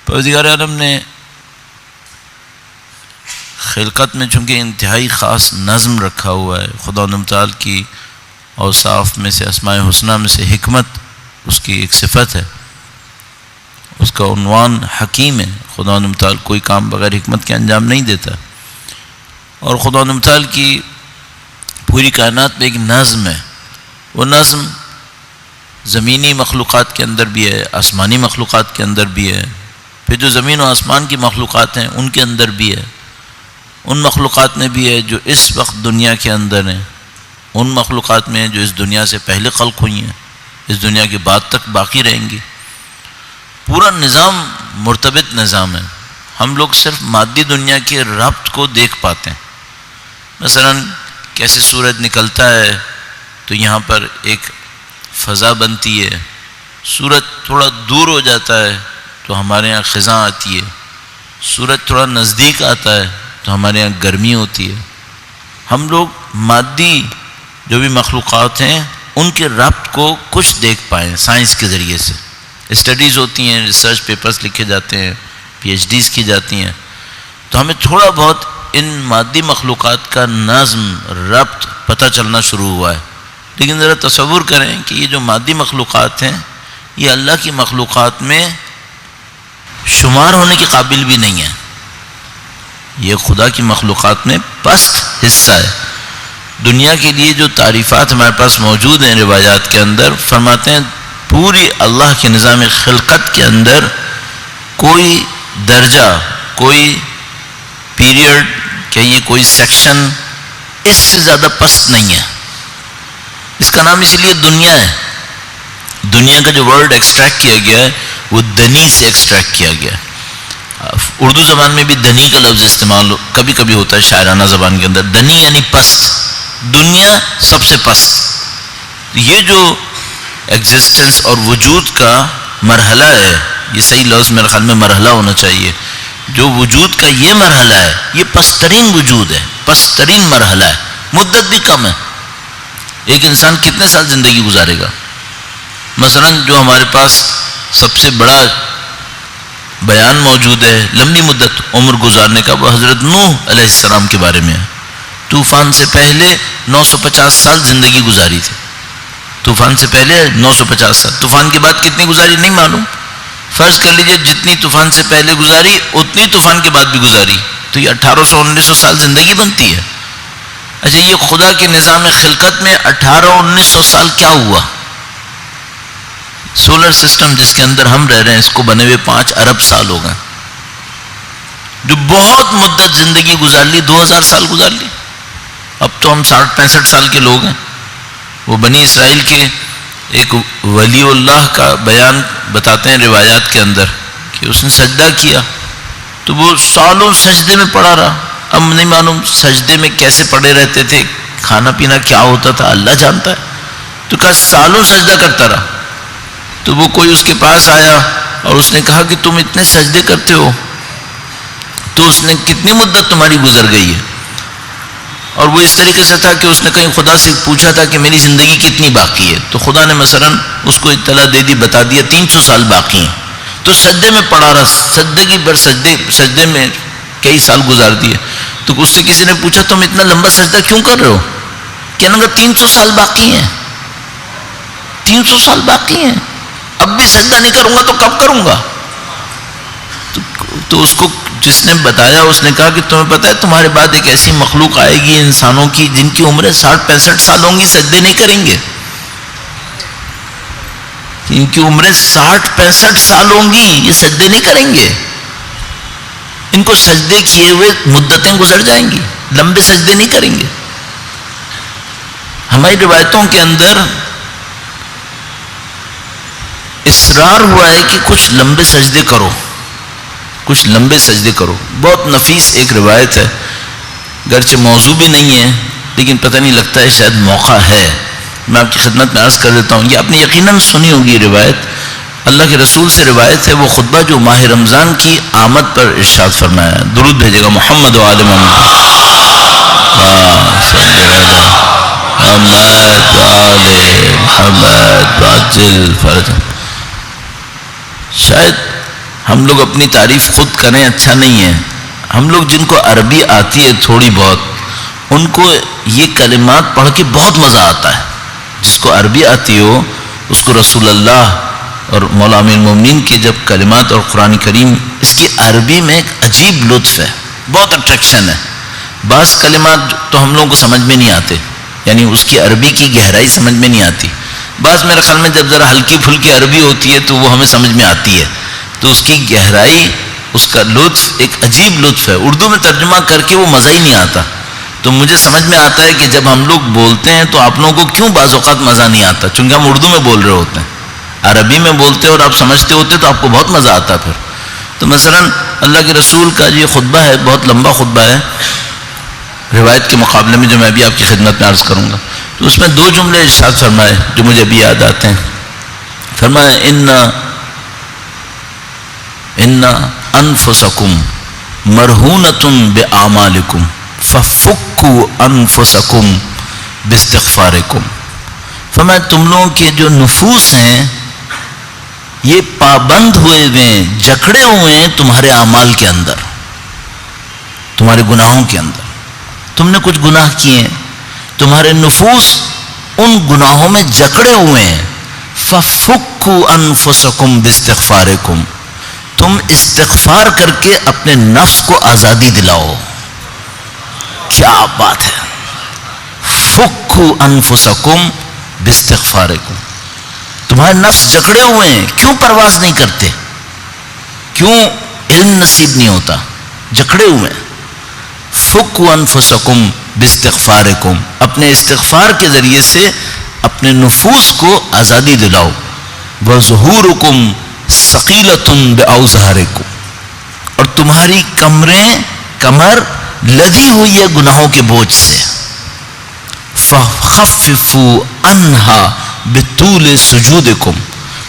پروردگار عالم نے خلقت میں چونکہ انتہائی خاص نظم رکھا ہوا ہے، خدا متعال کی اوصاف میں سے، اسماء حسنہ میں سے حکمت اس کی ایک صفت ہے، اس کا عنوان حکیم ہے۔ خدا متعال کوئی کام بغیر حکمت کے انجام نہیں دیتا، اور خدا متعال کی پوری کائنات میں ایک نظم ہے، وہ نظم زمینی مخلوقات کے اندر بھی ہے، آسمانی مخلوقات کے اندر بھی ہے، پھر جو زمین و آسمان کی مخلوقات ہیں ان کے اندر بھی ہے، ان مخلوقات میں بھی ہے جو اس وقت دنیا کے اندر ہیں، ان مخلوقات میں جو اس دنیا سے پہلے خلق ہوئی ہیں، اس دنیا کے بعد تک باقی رہیں گی۔ پورا نظام مرتبط نظام ہے۔ ہم لوگ صرف مادی دنیا کے ربط کو دیکھ پاتے ہیں، مثلا کیسے سورج نکلتا ہے تو یہاں پر ایک فضا بنتی ہے، سورج تھوڑا دور ہو جاتا ہے تو ہمارے ہاں خزاں آتی ہے، سورج تھوڑا نزدیک آتا ہے تو ہمارے ہاں گرمی ہوتی ہے۔ ہم لوگ مادی جو بھی مخلوقات ہیں ان کے ربط کو کچھ دیکھ پائیں سائنس کے ذریعے سے، اسٹڈیز ہوتی ہیں، ریسرچ پیپرز لکھے جاتے ہیں، پی ایچ ڈیز کی جاتی ہیں، تو ہمیں تھوڑا بہت ان مادی مخلوقات کا نظم ربط پتہ چلنا شروع ہوا ہے۔ لیکن ذرا تصور کریں کہ یہ جو مادی مخلوقات ہیں یہ اللہ کی مخلوقات میں شمار ہونے کے قابل بھی نہیں ہے، یہ خدا کی مخلوقات میں پست حصہ ہے۔ دنیا کے لیے جو تعریفات ہمارے پاس موجود ہیں روایات کے اندر، فرماتے ہیں پوری اللہ کے نظام خلقت کے اندر کوئی درجہ، کوئی پیریڈ، کہیں کوئی سیکشن اس سے زیادہ پست نہیں ہے۔ اس کا نام اسی لیے دنیا ہے۔ دنیا کا جو ورڈ ایکسٹریکٹ کیا گیا ہے وہ دنی سے ایکسٹریکٹ کیا گیا ہے۔ اردو زبان میں بھی دنی کا لفظ استعمال کبھی کبھی ہوتا ہے شاعرانہ زبان کے اندر، دنی یعنی پست، دنیا سب سے پست۔ یہ جو ایگزسٹنس اور وجود کا مرحلہ ہے، یہ صحیح لفظ میرے خیال میں مرحلہ ہونا چاہیے، جو وجود کا یہ مرحلہ ہے یہ پسترین وجود ہے، پسترین مرحلہ ہے، مدت بھی کم ہے۔ ایک انسان کتنے سال زندگی گزارے گا؟ مثلا جو ہمارے پاس سب سے بڑا بیان موجود ہے لمبی مدت عمر گزارنے کا، وہ حضرت نوح علیہ السلام کے بارے میں ہے۔ طوفان سے پہلے 950 سال زندگی گزاری تھی، طوفان سے پہلے 950 سال، طوفان کے بعد کتنی گزاری نہیں معلوم۔ فرض کر لیجئے جتنی طوفان سے پہلے گزاری اتنی طوفان کے بعد بھی گزاری، تو یہ 1800-1900 سال زندگی بنتی ہے۔ اچھا، یہ خدا کے نظام خلقت میں 1800-1900 سال کیا ہوا؟ سولر سسٹم جس کے اندر ہم رہ رہے ہیں اس کو بنے ہوئے 5 ارب سال ہو گئے، جو بہت مدت زندگی گزار لی، 2000 سال گزار لی۔ اب تو ہم 60-65 سال کے لوگ ہیں۔ وہ بنی اسرائیل کے ایک ولی اللہ کا بیان بتاتے ہیں روایات کے اندر کہ اس نے سجدہ کیا تو وہ سالوں سجدے میں پڑا رہا۔ اب نہیں معلوم سجدے میں کیسے پڑے رہتے تھے، کھانا پینا کیا ہوتا تھا اللہ جانتا ہے، تو کہا سالوں سجدہ کرتا رہا۔ تو وہ کوئی اس کے پاس آیا اور اس نے کہا کہ تم اتنے سجدے کرتے ہو تو اس نے کتنی مدت تمہاری گزر گئی ہے؟ اور وہ اس طریقے سے تھا کہ اس نے کہیں خدا سے پوچھا تھا کہ میری زندگی کتنی باقی ہے، تو خدا نے مثلا اس کو اطلاع دے دی، بتا دیا 300 سال باقی ہیں۔ تو سجدے میں پڑا رہا، سجدے پر سجدے میں کئی سال گزار دیے۔ تو اس سے کسی نے پوچھا تم اتنا لمبا سجدہ کیوں کر رہے ہو؟ کہنے لگا 300 سال باقی ہیں، 300 سال باقی ہیں، اب بھی سجدہ نہیں کروں گا تو کب کروں گا؟ تو اس کو جس نے بتایا اس نے کہا کہ تمہیں پتہ ہے تمہارے بعد ایک ایسی مخلوق آئے گی انسانوں کی جن کی عمریں 60-65 سال ہوں گی، سجدے نہیں کریں گے، ان کی عمریں 60-65 سال ہوں گی، یہ سجدے نہیں کریں گے، ان کو سجدے کیے ہوئے مدتیں گزر جائیں گی، لمبے سجدے نہیں کریں گے۔ ہماری روایتوں کے اندر اصرار ہوا ہے کہ کچھ لمبے سجدے کرو، کچھ لمبے سجدے کرو۔ بہت نفیس ایک روایت ہے، گرچہ موضوع بھی نہیں ہے لیکن پتہ نہیں لگتا ہے شاید موقع ہے، میں آپ کی خدمت میں عرض کر دیتا ہوں۔ یہ آپ نے یقیناً سنی ہوگی روایت، اللہ کے رسول سے روایت ہے، وہ خطبہ جو ماہ رمضان کی آمد پر ارشاد فرمایا ہے، درود بھیجے گا محمد و آل محمد، شاید ہم لوگ اپنی تعریف خود کریں اچھا نہیں ہے. ہم لوگ جن کو عربی آتی ہے تھوڑی بہت، ان کو یہ کلمات پڑھ کے بہت مزہ آتا ہے. جس کو عربی آتی ہو اس کو رسول اللہ اور مولا امیر المومنین کے جب کلمات اور قرآن کریم، اس کی عربی میں ایک عجیب لطف ہے، بہت اٹریکشن ہے. بعض کلمات تو ہم لوگوں کو سمجھ میں نہیں آتے، یعنی اس کی عربی کی گہرائی سمجھ میں نہیں آتی. بعض میرے خیال میں جب ذرا ہلکی پھلکی عربی ہوتی ہے تو وہ ہمیں سمجھ میں آتی ہے، تو اس کی گہرائی، اس کا لطف ایک عجیب لطف ہے. اردو میں ترجمہ کر کے وہ مزہ ہی نہیں آتا. تو مجھے سمجھ میں آتا ہے کہ جب ہم لوگ بولتے ہیں تو آپ لوگوں کو کیوں بعض اوقات مزہ نہیں آتا، چونکہ ہم اردو میں بول رہے ہوتے ہیں. عربی میں بولتے اور آپ سمجھتے ہوتے تو آپ کو بہت مزہ آتا پھر. تو مثلا اللہ کے رسول کا یہ خطبہ ہے، بہت لمبا خطبہ ہے روایت کے مقابلے میں، جو میں ابھی آپ کی خدمت میں عرض کروں گا. تو اس میں 2 جملے ارشاد فرمائے جو مجھے ابھی یاد آتے ہیں. فرمایا ان انفسکم مرہونۃ باعمالکم ففکوا انفسکم باستغفارکم. فرمایا تم لوگوں کے جو نفوس ہیں یہ پابند ہوئے ہیں، جکڑے ہوئے ہیں تمہارے اعمال کے اندر، تمہارے گناہوں کے اندر. تم نے کچھ گناہ کیے ہیں، تمہارے نفوس ان گناہوں میں جکڑے ہوئے ہیں. فَفُكُّوا أَنفُسَكُمْ بِاسْتِغْفَارِكُمْ، تم استغفار کر کے اپنے نفس کو آزادی دلاؤ. کیا بات ہے! فُكُّوا أَنفُسَكُمْ بِاسْتِغْفَارِكُمْ. تمہارے نفس جکڑے ہوئے ہیں، کیوں پرواز نہیں کرتے، کیوں علم نصیب نہیں ہوتا، جکڑے ہوئے ہیں. فُكُّوا أَنفُسَكُمْ باستغفارکم، اپنے استغفار کے ذریعے سے اپنے نفوس کو آزادی دلاؤ. وَظُهُورُكُمْ ثَقِيلَةٌ بِأَوْزَارِكُمْ، اور تمہاری کمر لدی ہوئی ہے گناہوں کے بوجھ سے. فَخَفِّفُوا عَنْهَا بِطُولِ سُجُودِكُمْ،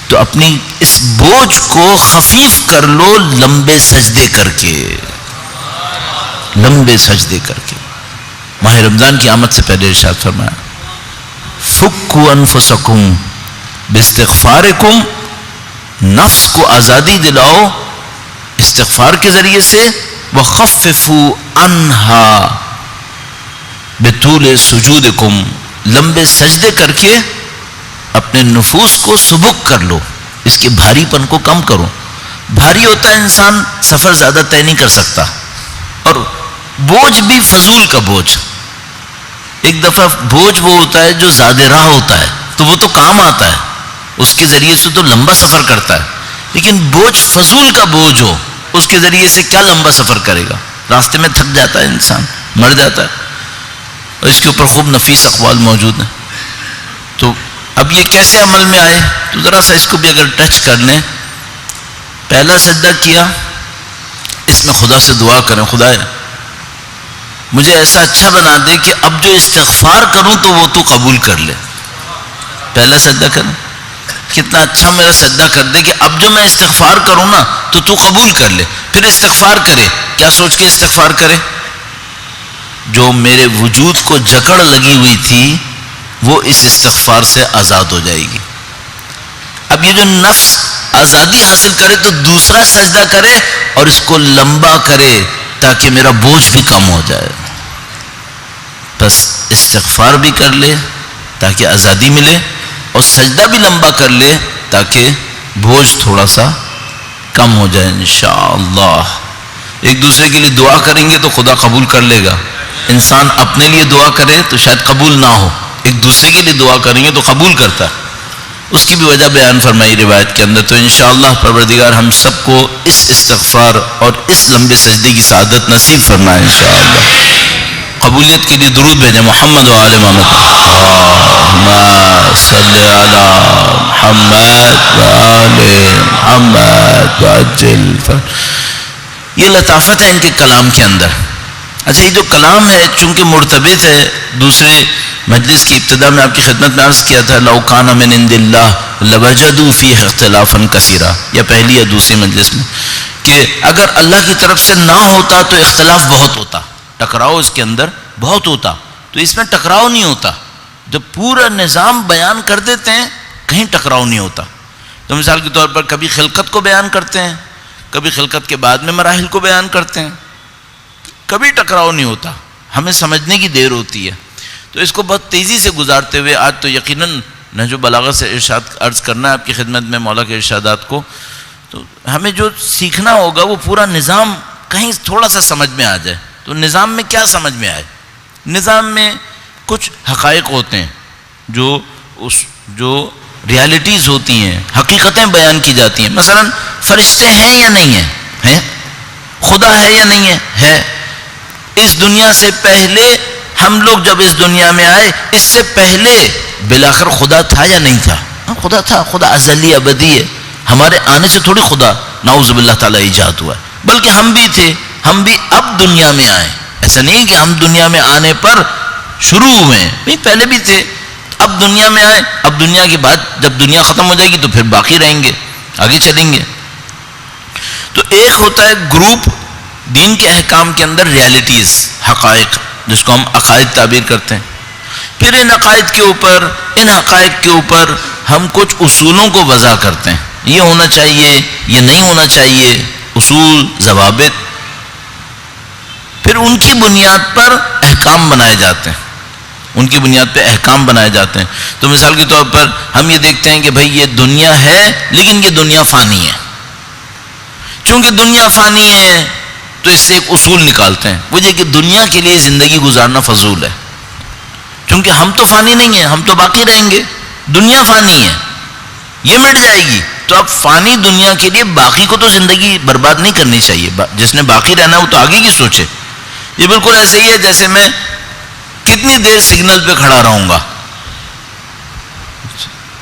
تو اپنی اس بوجھ کو خفیف کر لو لمبے سجدے کر کے، لمبے سجدے کر کے. ماہ رمضان کی آمد سے پہلے ارشاد فرمایا فُكُّوا أَنفُسَكُمْ باستغفارکم، نفس کو آزادی دلاؤ استغفار کے ذریعے سے. وَخَفِّفُوا عَنْهَا بِطُولِ سُجُودِكُمْ، لمبے سجدے کر کے اپنے نفوس کو سبک کر لو، اس کے بھاری پن کو کم کرو. بھاری ہوتا ہے انسان سفر زیادہ طے نہیں کر سکتا، اور بوجھ بھی فضول کا بوجھ. ایک دفعہ بوجھ وہ ہوتا ہے جو زیادہ راہ ہوتا ہے تو وہ تو کام آتا ہے، اس کے ذریعے سے تو لمبا سفر کرتا ہے. لیکن بوجھ فضول کا بوجھ ہو، اس کے ذریعے سے کیا لمبا سفر کرے گا، راستے میں تھک جاتا ہے انسان، مر جاتا ہے. اور اس کے اوپر خوب نفیس اقوال موجود ہیں. تو اب یہ کیسے عمل میں آئے، تو ذرا سا اس کو بھی اگر ٹچ کر لیں. پہلا سجدہ کیا، اس میں خدا سے دعا کریں، خدا مجھے ایسا اچھا بنا دے کہ اب جو استغفار کروں تو وہ تو قبول کر لے. پہلا سجدہ کریں، کتنا اچھا میرا سجدہ کر دے کہ اب جو میں استغفار کروں نا تو قبول کر لے. پھر استغفار کرے، کیا سوچ کے استغفار کرے، جو میرے وجود کو جکڑ لگی ہوئی تھی وہ اس استغفار سے آزاد ہو جائے گی. اب یہ جو نفس آزادی حاصل کرے تو دوسرا سجدہ کرے اور اس کو لمبا کرے تاکہ میرا بوجھ بھی کم ہو جائے. بس استغفار بھی کر لے تاکہ آزادی ملے، اور سجدہ بھی لمبا کر لے تاکہ بوجھ تھوڑا سا کم ہو جائے انشاءاللہ. ایک دوسرے کے لیے دعا کریں گے تو خدا قبول کر لے گا. انسان اپنے لیے دعا کرے تو شاید قبول نہ ہو، ایک دوسرے کے لیے دعا کریں گے تو قبول کرتا ہے. اس کی بھی وجہ بیان فرمائی روایت کے اندر. تو انشاءاللہ پروردگار ہم سب کو اس استغفار اور اس لمبے سجدے کی سعادت نصیب فرمائے انشاءاللہ. قبولیت کے لیے درود بھیجیں محمد و آل محمد. اللہم صلی علی محمد و آل محمد وعجل. یہ لطافت ہے ان کے کلام کے اندر. اچھا، یہ جو کلام ہے چونکہ مرتبط ہے دوسرے مجلس کی ابتدا میں آپ کی خدمت میں عرض کیا تھا لو کان من عند اللہ لوجدوا فیہ اختلافا کثیرا، یا پہلی یا دوسری مجلس میں، کہ اگر اللہ کی طرف سے نہ ہوتا تو اختلاف بہت ہوتا، ٹکراؤ اس کے اندر بہت ہوتا. تو اس میں ٹکراؤ نہیں ہوتا، جب پورا نظام بیان کر دیتے ہیں کہیں ٹکراؤ نہیں ہوتا. تو مثال کے طور پر کبھی خلقت کو بیان کرتے ہیں، کبھی خلقت کے بعد میں مراحل کو بیان کرتے ہیں، کبھی ٹکراؤ نہیں ہوتا، ہمیں سمجھنے کی دیر ہوتی ہے. تو اس کو بہت تیزی سے گزارتے ہوئے آج تو یقیناً نہج البلاغہ سے ارشاد عرض کرنا ہے آپ کی خدمت میں مولا کے ارشادات کو. تو ہمیں جو سیکھنا ہوگا وہ پورا نظام کہیں تھوڑا سا سمجھ میں آ جائے. تو نظام میں کیا سمجھ میں آئے؟ نظام میں کچھ حقائق ہوتے ہیں جو ریالٹیز ہوتی ہیں، حقیقتیں بیان کی جاتی ہیں. مثلا فرشتے ہیں یا نہیں ہیں؟ ہیں. خدا ہے یا نہیں ہے؟ ہے. اس دنیا سے پہلے ہم لوگ جب اس دنیا میں آئے، اس سے پہلے بالآخر خدا تھا یا نہیں تھا؟ خدا تھا. خدا ازلی ابدی ہے. ہمارے آنے سے تھوڑی خدا نعوذ باللہ تعالیٰ ایجاد ہوا ہے، بلکہ ہم بھی تھے، ہم بھی اب دنیا میں آئے. ایسا نہیں کہ ہم دنیا میں آنے پر شروع ہوئے ہیں، پہلے بھی تھے، اب دنیا میں آئے. اب دنیا کے بعد جب دنیا ختم ہو جائے گی تو پھر باقی رہیں گے، آگے چلیں گے. تو ایک ہوتا ہے گروپ دین کے احکام کے اندر ریالٹیز، حقائق، جس کو ہم عقائد تعبیر کرتے ہیں. پھر ان عقائد کے اوپر، ان حقائق کے اوپر ہم کچھ اصولوں کو وضع کرتے ہیں، یہ ہونا چاہیے، یہ نہیں ہونا چاہیے، اصول، ضوابط. پھر ان کی بنیاد پر احکام بنائے جاتے ہیں، ان کی بنیاد پہ احکام بنائے جاتے ہیں. تو مثال کے طور پر ہم یہ دیکھتے ہیں کہ بھئی یہ دنیا ہے لیکن یہ دنیا فانی ہے. چونکہ دنیا فانی ہے تو اس سے ایک اصول نکالتے ہیں، وہ یہ کہ دنیا کے لیے زندگی گزارنا فضول ہے. چونکہ ہم تو فانی نہیں ہیں، ہم تو باقی رہیں گے. دنیا فانی ہے، یہ مٹ جائے گی. تو اب فانی دنیا کے لیے باقی کو تو زندگی برباد نہیں کرنی چاہیے. جس نے باقی رہنا ہے وہ تو آگے کی سوچے. یہ بالکل ایسے ہی ہے جیسے میں کتنی دیر سگنل پہ کھڑا رہوں گا،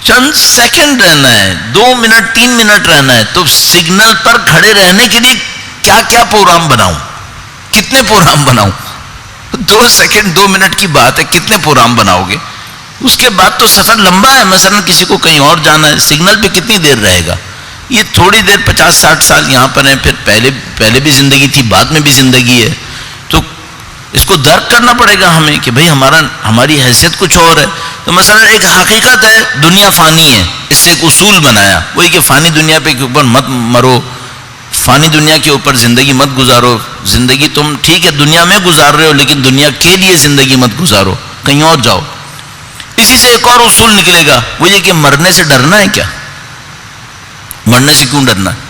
چند سیکنڈ رہنا ہے، 2 منٹ 3 منٹ رہنا ہے. تو سگنل پر کھڑے رہنے کے لیے کیا کیا پروگرام بناؤں، کتنے پروگرام بناؤں؟ 2 سیکنڈ 2 منٹ کی بات ہے، کتنے پروگرام بناؤ گے؟ اس کے بعد تو سفر لمبا ہے. مثلا کسی کو کہیں اور جانا ہے، سگنل پہ کتنی دیر رہے گا؟ یہ تھوڑی دیر 50-60 سال یہاں پر ہیں، پھر پہلے بھی زندگی تھی، بعد میں بھی زندگی ہے. تو اس کو درک کرنا پڑے گا ہمیں کہ بھئی ہماری حیثیت کچھ اور ہے. تو مثلا ایک حقیقت ہے دنیا فانی ہے، اس سے ایک اصول بنایا، وہی کہ فانی دنیا پہ کے اوپر مت مرو، فانی دنیا کے اوپر زندگی مت گزارو. زندگی تم ٹھیک ہے دنیا میں گزار رہے ہو، لیکن دنیا کے لیے زندگی مت گزارو، کہیں اور جاؤ. اسی سے ایک اور اصول نکلے گا، وہ یہ کہ مرنے سے ڈرنا ہے کیا؟ مرنے سے کیوں ڈرنا ہے؟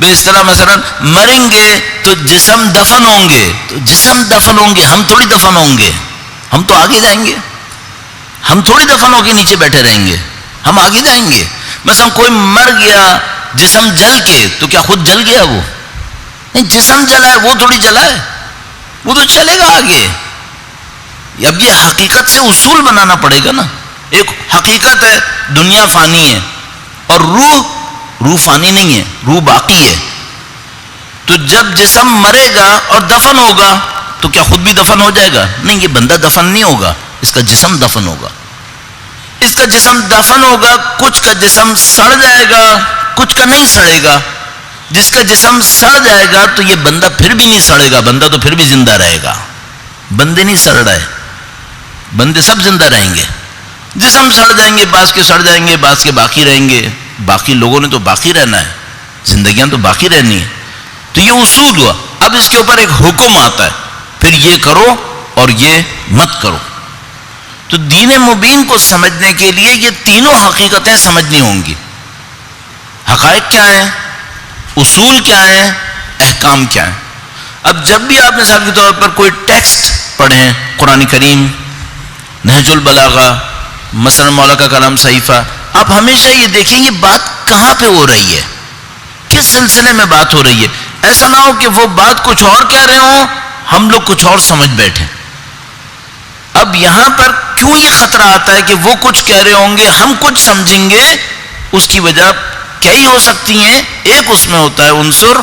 اس طرح مثلا مریں گے تو جسم دفن ہوں گے، تو جسم دفن ہوں گے، ہم تھوڑی دفن ہوں گے، ہم تو آگے جائیں گے. ہم تھوڑی دفن ہو کے نیچے بیٹھے رہیں گے، ہم آگے جائیں گے. مثلا کوئی مر گیا جسم جل کے، تو کیا خود جل گیا؟ وہ نہیں، جسم جلا ہے، وہ تھوڑی جلا ہے، وہ تو چلے گا آگے. اب یہ حقیقت سے اصول بنانا پڑے گا نا. ایک حقیقت ہے دنیا فانی ہے، اور روح فانی نہیں ہے، روح باقی ہے. تو جب جسم مرے گا اور دفن ہوگا تو کیا خود بھی دفن ہو جائے گا؟ نہیں، یہ بندہ دفن نہیں ہوگا، اس کا جسم دفن ہوگا. اس کا جسم دفن ہوگا، کچھ کا جسم سڑ جائے گا، کچھ کا نہیں سڑے گا. جس کا جسم سڑ جائے گا تو یہ بندہ پھر بھی نہیں سڑے گا، بندہ تو پھر بھی زندہ رہے گا. بندے نہیں سڑ رہے، بندے سب زندہ رہیں گے. جسم سڑ جائیں گے، بعض کے سڑ جائیں گے، بعض کے باقی رہیں گے. باقی لوگوں نے تو باقی رہنا ہے، زندگیاں تو باقی رہنی ہے. تو یہ اصول ہوا. اب اس کے اوپر ایک حکم آتا ہے، پھر یہ کرو اور یہ مت کرو. تو دین مبین کو سمجھنے کے لیے یہ تینوں حقیقتیں سمجھنی ہوں گی. حقائق کیا ہیں، اصول کیا ہیں، احکام کیا ہیں. اب جب بھی آپ مثال کے طور پر کوئی ٹیکسٹ پڑھیں، قرآن کریم، نہج البلاغہ، مثلا مولا کا کلام صحیفہ، آپ ہمیشہ یہ دیکھیں یہ بات کہاں پہ ہو رہی ہے، کس سلسلے میں بات ہو رہی ہے. ایسا نہ ہو کہ وہ بات کچھ اور کہہ رہے ہوں، ہم لوگ کچھ اور سمجھ بیٹھیں. اب یہاں پر کیوں یہ خطرہ آتا ہے کہ وہ کچھ کہہ رہے ہوں گے، ہم کچھ سمجھیں گے؟ اس کی وجہ کئی ہو سکتی ہیں. ایک اس میں ہوتا ہے عنصر،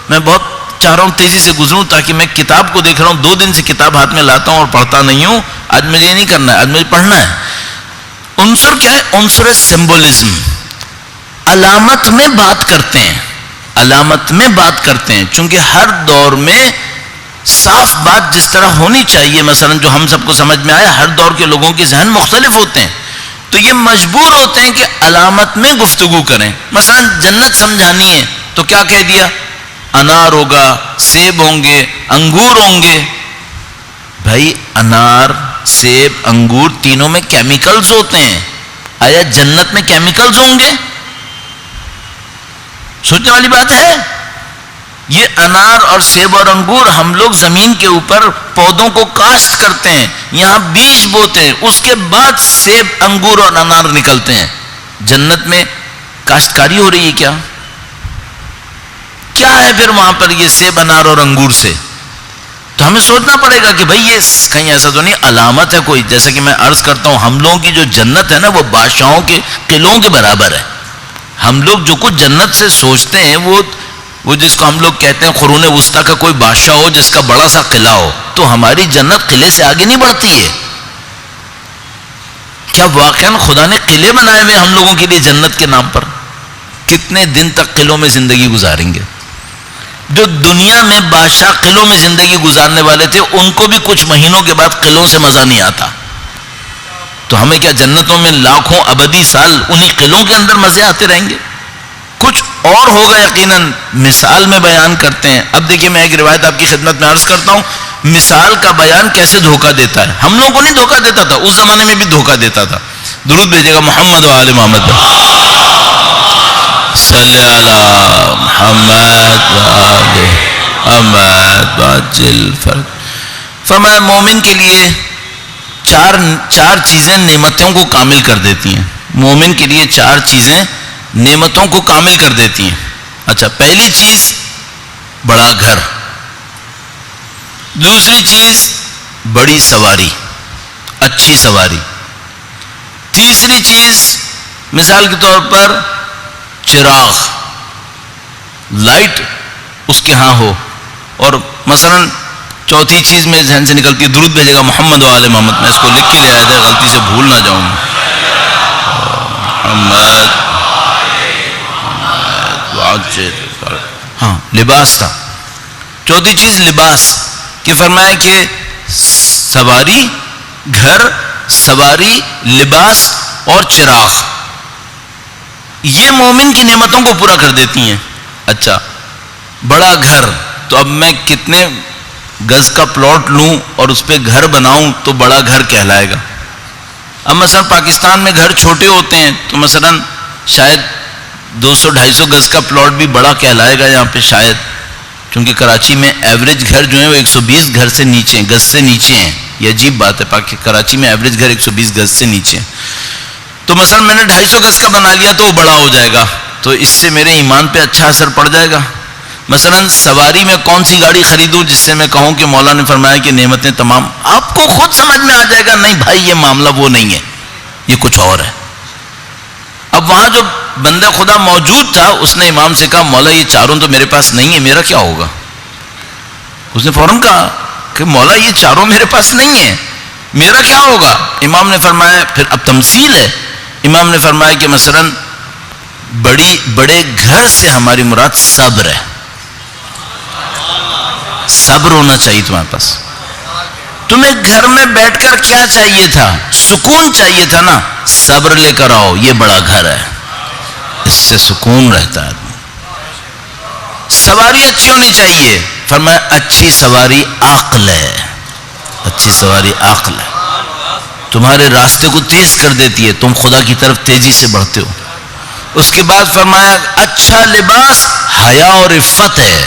میں بہت چاہ رہا ہوں تیزی سے گزروں تاکہ میں کتاب کو دیکھ رہا ہوں، 2 دن سے کتاب ہاتھ میں لاتا ہوں اور پڑھتا نہیں ہوں. آج مجھے یہ نہیں کرنا ہے، آج مجھے پڑھنا ہے. عنصر کیا ہے؟ عنصر سمبولزم. علامت میں بات کرتے ہیں، علامت میں بات کرتے ہیں. چونکہ ہر دور میں صاف بات جس طرح ہونی چاہیے، مثلا جو ہم سب کو سمجھ میں آیا، ہر دور کے لوگوں کے ذہن مختلف ہوتے ہیں، تو یہ مجبور ہوتے ہیں کہ علامت میں گفتگو کریں. مثلا جنت سمجھانی ہے تو کیا کہہ دیا؟ انار ہوگا، سیب ہوں گے، انگور ہوں گے. بھائی انار، سیب، انگور تینوں میں کیمیکلز ہوتے ہیں. آیا جنت میں کیمیکلز ہوں گے؟ سوچنے والی بات ہے. یہ انار اور سیب اور انگور ہم لوگ زمین کے اوپر پودوں کو کاشت کرتے ہیں، یہاں بیج بوتے ہیں، اس کے بعد سیب، انگور اور انار نکلتے ہیں. جنت میں کاشتکاری ہو رہی ہے کیا؟ کیا ہے پھر وہاں پر یہ سیب، انار اور انگور سے؟ تو ہمیں سوچنا پڑے گا کہ بھئی یہ کہیں ایسا تو نہیں علامت ہے کوئی. جیسا کہ میں عرض کرتا ہوں، ہم لوگوں کی جو جنت ہے نا وہ بادشاہوں کے قلعوں کے برابر ہے. ہم لوگ جو کچھ جنت سے سوچتے ہیں وہ جس کو ہم لوگ کہتے ہیں قرون وسطیٰ کا کوئی بادشاہ ہو جس کا بڑا سا قلعہ ہو، تو ہماری جنت قلعے سے آگے نہیں بڑھتی ہے. کیا واقعاً خدا نے قلعے بنائے ہوئے ہم لوگوں کے لیے جنت کے نام پر؟ کتنے دن تک قلعوں میں زندگی گزاریں گے؟ جو دنیا میں بادشاہ قلعوں میں زندگی گزارنے والے تھے ان کو بھی کچھ مہینوں کے بعد قلعوں سے مزہ نہیں آتا. تو ہمیں کیا جنتوں میں لاکھوں ابدی سال انہی قلعوں کے اندر مزے آتے رہیں گے؟ کچھ اور ہوگا یقیناً. مثال میں بیان کرتے ہیں. اب دیکھیے میں ایک روایت آپ کی خدمت میں عرض کرتا ہوں، مثال کا بیان کیسے دھوکہ دیتا ہے. ہم لوگوں کو نہیں دھوکہ دیتا تھا، اس زمانے میں بھی دھوکہ دیتا تھا. درود بھیجے گا محمد و آل محمد صلی علی محمد و آل محمد باجل فرد. فرمایا مومن کے لیے چار چیزیں نعمتوں کو کامل کر دیتی ہیں. مومن کے لیے چار چیزیں نعمتوں کو کامل کر دیتی ہیں. اچھا، پہلی چیز بڑا گھر، دوسری چیز بڑی سواری، اچھی سواری، تیسری چیز مثال کے طور پر چراغ، لائٹ اس کے ہاں ہو. اور مثلا چوتھی چیز میں ذہن سے نکلتی ہے، درود بھیجے گا محمد و آل محمد. میں اس کو لکھ کے لے آیا تھا، غلطی سے بھول نہ جاؤں. محمد، ہاں لباس تھا. چوتھی چیز لباس کہ فرمایا کہ سواری، گھر، سواری، لباس اور چراغ، یہ مومن کی نعمتوں کو پورا کر دیتی ہیں. اچھا، بڑا گھر، تو اب میں کتنے گز کا پلاٹ لوں اور اس پہ گھر بناؤں تو بڑا گھر کہلائے گا. اب مثلا پاکستان میں گھر چھوٹے ہوتے ہیں تو مثلا شاید 200-250 گز کا پلاٹ بھی بڑا کہلائے گا یہاں پہ شاید، کیونکہ کراچی میں ایوریج گھر جو ہیں وہ 120 گھر سے نیچے ہیں، گز سے نیچے ہیں. یہ عجیب بات ہے، کراچی میں ایوریج گھر 120 گز سے نیچے ہیں. تو مثلا میں نے 250 گز کا بنا لیا تو وہ بڑا ہو جائے گا، تو اس سے میرے ایمان پہ اچھا اثر پڑ جائے گا. مثلا سواری میں کون سی گاڑی خریدوں جس سے میں کہوں کہ مولا نے فرمایا کہ نعمتیں تمام؟ آپ کو خود سمجھ میں آ جائے گا نہیں بھائی یہ معاملہ وہ نہیں ہے، یہ کچھ اور ہے. اب وہاں جو بندہ خدا موجود تھا اس نے امام سے کہا مولا یہ چاروں تو میرے پاس نہیں ہے، میرا کیا ہوگا؟ اس نے فوراً کہا کہ مولا یہ چاروں میرے پاس نہیں ہے، میرا کیا ہوگا؟ امام نے فرمایا، پھر اب تمثیل ہے، امام نے فرمایا کہ مثلا بڑے گھر سے ہماری مراد صبر ہے. صبر ہونا چاہیے تمہارے پاس. تمہیں گھر میں بیٹھ کر کیا چاہیے تھا؟ سکون چاہیے تھا نا، صبر لے کر آؤ، یہ بڑا گھر ہے، اس سے سکون رہتا ہے. سواری اچھی ہونی چاہیے، فرمایا اچھی سواری عقل ہے، اچھی سواری عقل ہے، تمہارے راستے کو تیز کر دیتی ہے، تم خدا کی طرف تیزی سے بڑھتے ہو. اس کے بعد فرمایا اچھا لباس حیا اور عفت ہے،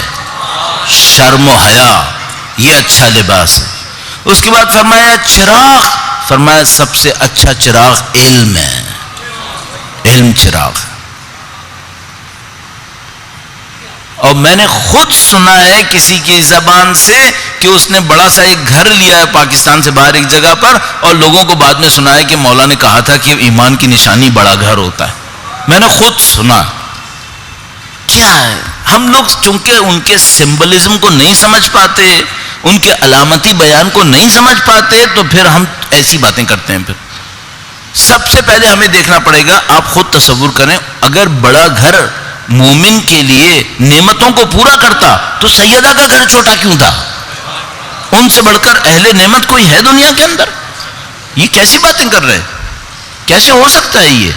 شرم و حیا، یہ اچھا لباس ہے. اس کے بعد فرمایا چراغ، فرمایا سب سے اچھا چراغ علم ہے، علم چراغ. اور میں نے خود سنا ہے کسی کی زبان سے کہ اس نے بڑا سا ایک گھر لیا ہے پاکستان سے باہر ایک جگہ پر، اور لوگوں کو بعد میں سنا ہے کہ مولا نے کہا تھا کہ ایمان کی نشانی بڑا گھر ہوتا ہے. میں نے خود سنا. کیا ہے، ہم لوگ چونکہ ان کے سمبلزم کو نہیں سمجھ پاتے، ان کے علامتی بیان کو نہیں سمجھ پاتے، تو پھر ہم ایسی باتیں کرتے ہیں. پھر سب سے پہلے ہمیں دیکھنا پڑے گا، آپ خود تصور کریں، اگر بڑا گھر مومن کے لیے نعمتوں کو پورا کرتا تو سیدہ کا گھر چھوٹا کیوں تھا؟ ان سے بڑھ کر اہل نعمت کوئی ہے دنیا کے اندر؟ یہ کیسی باتیں کر رہے، کیسے ہو سکتا ہے یہ؟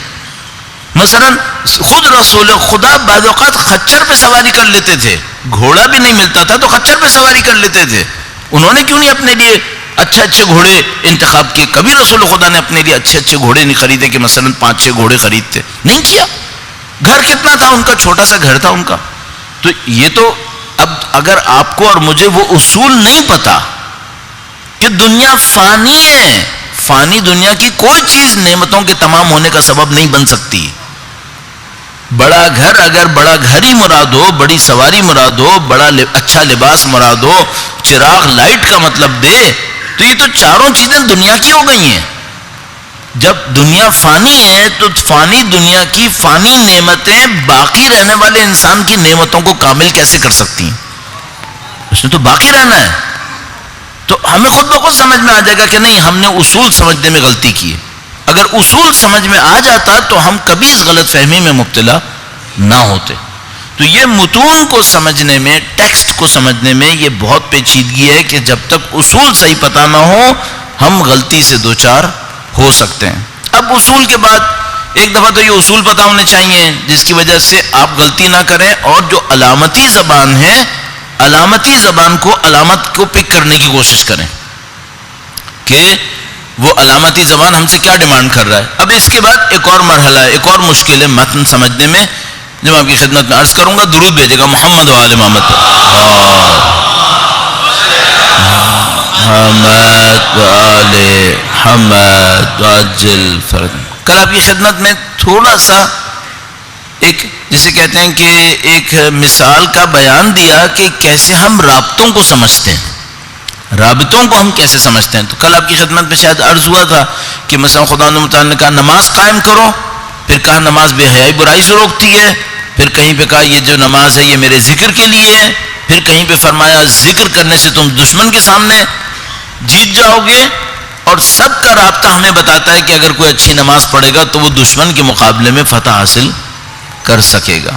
مثلا خود رسول خدا بعض اوقات خچر پہ سواری کر لیتے تھے، گھوڑا بھی نہیں ملتا تھا تو خچر پہ سواری کر لیتے تھے. انہوں نے کیوں نہیں اپنے لیے اچھے اچھے گھوڑے انتخاب کیے؟ کبھی رسول خدا نے اپنے لیے اچھے اچھے گھوڑے نہیں خریدے کہ مثلا 5-6 گھوڑے خریدتے، نہیں کیا. گھر کتنا تھا ان کا؟ چھوٹا سا گھر تھا ان کا. تو یہ تو اب اگر آپ کو اور مجھے وہ اصول نہیں پتا کہ دنیا فانی ہے، فانی دنیا کی کوئی چیز نعمتوں کے تمام ہونے کا سبب نہیں بن سکتی. بڑا گھر، اگر بڑا گھر ہی مراد ہو، بڑی سواری مراد ہو، بڑا اچھا لباس مراد ہو، چراغ لائٹ کا مطلب دے، تو یہ تو چاروں چیزیں دنیا کی ہو گئی ہیں. جب دنیا فانی ہے تو فانی دنیا کی فانی نعمتیں باقی رہنے والے انسان کی نعمتوں کو کامل کیسے کر سکتی ہیں؟ اس نے تو باقی رہنا ہے. تو ہمیں خود بخود سمجھ میں آ جائے گا کہ نہیں، ہم نے اصول سمجھنے میں غلطی کی ہے. اگر اصول سمجھ میں آ جاتا تو ہم کبھی اس غلط فہمی میں مبتلا نہ ہوتے. تو یہ متون کو سمجھنے میں، ٹیکسٹ کو سمجھنے میں یہ بہت پیچیدگی ہے کہ جب تک اصول صحیح پتہ نہ ہو ہم غلطی سے دوچار ہو سکتے ہیں. اب اصول کے بعد ایک دفعہ تو یہ اصول پتہ ہونے چاہیے جس کی وجہ سے آپ غلطی نہ کریں، اور جو علامتی زبان ہے، علامتی زبان کو، علامت کو پک کرنے کی کوشش کریں کہ وہ علامتی زبان ہم سے کیا ڈیمانڈ کر رہا ہے. اب اس کے بعد ایک اور مرحلہ ہے، ایک اور مشکل ہے متن سمجھنے میں، جو میں آپ کی خدمت میں عرض کروں گا. درود بھیجے گا محمد و آل محمد. محمد و آل محمد وعجل فرج. کل آپ کی خدمت میں تھوڑا سا ایک جسے کہتے ہیں کہ ایک مثال کا بیان دیا کہ کیسے ہم رابطوں کو سمجھتے ہیں، رابطوں کو ہم کیسے سمجھتے ہیں. تو کل آپ کی خدمت میں شاید عرض ہوا تھا کہ مثلا خدا متعال نے کہا نماز قائم کرو، پھر کہا نماز بے حیائی برائی سے روکتی ہے، پھر کہیں پہ کہا یہ جو نماز ہے یہ میرے ذکر کے لیے ہے، پھر کہیں پہ فرمایا ذکر کرنے سے تم دشمن کے سامنے جیت جاؤ گے. اور سب کا رابطہ ہمیں بتاتا ہے کہ اگر کوئی اچھی نماز پڑھے گا تو وہ دشمن کے مقابلے میں فتح حاصل کر سکے گا.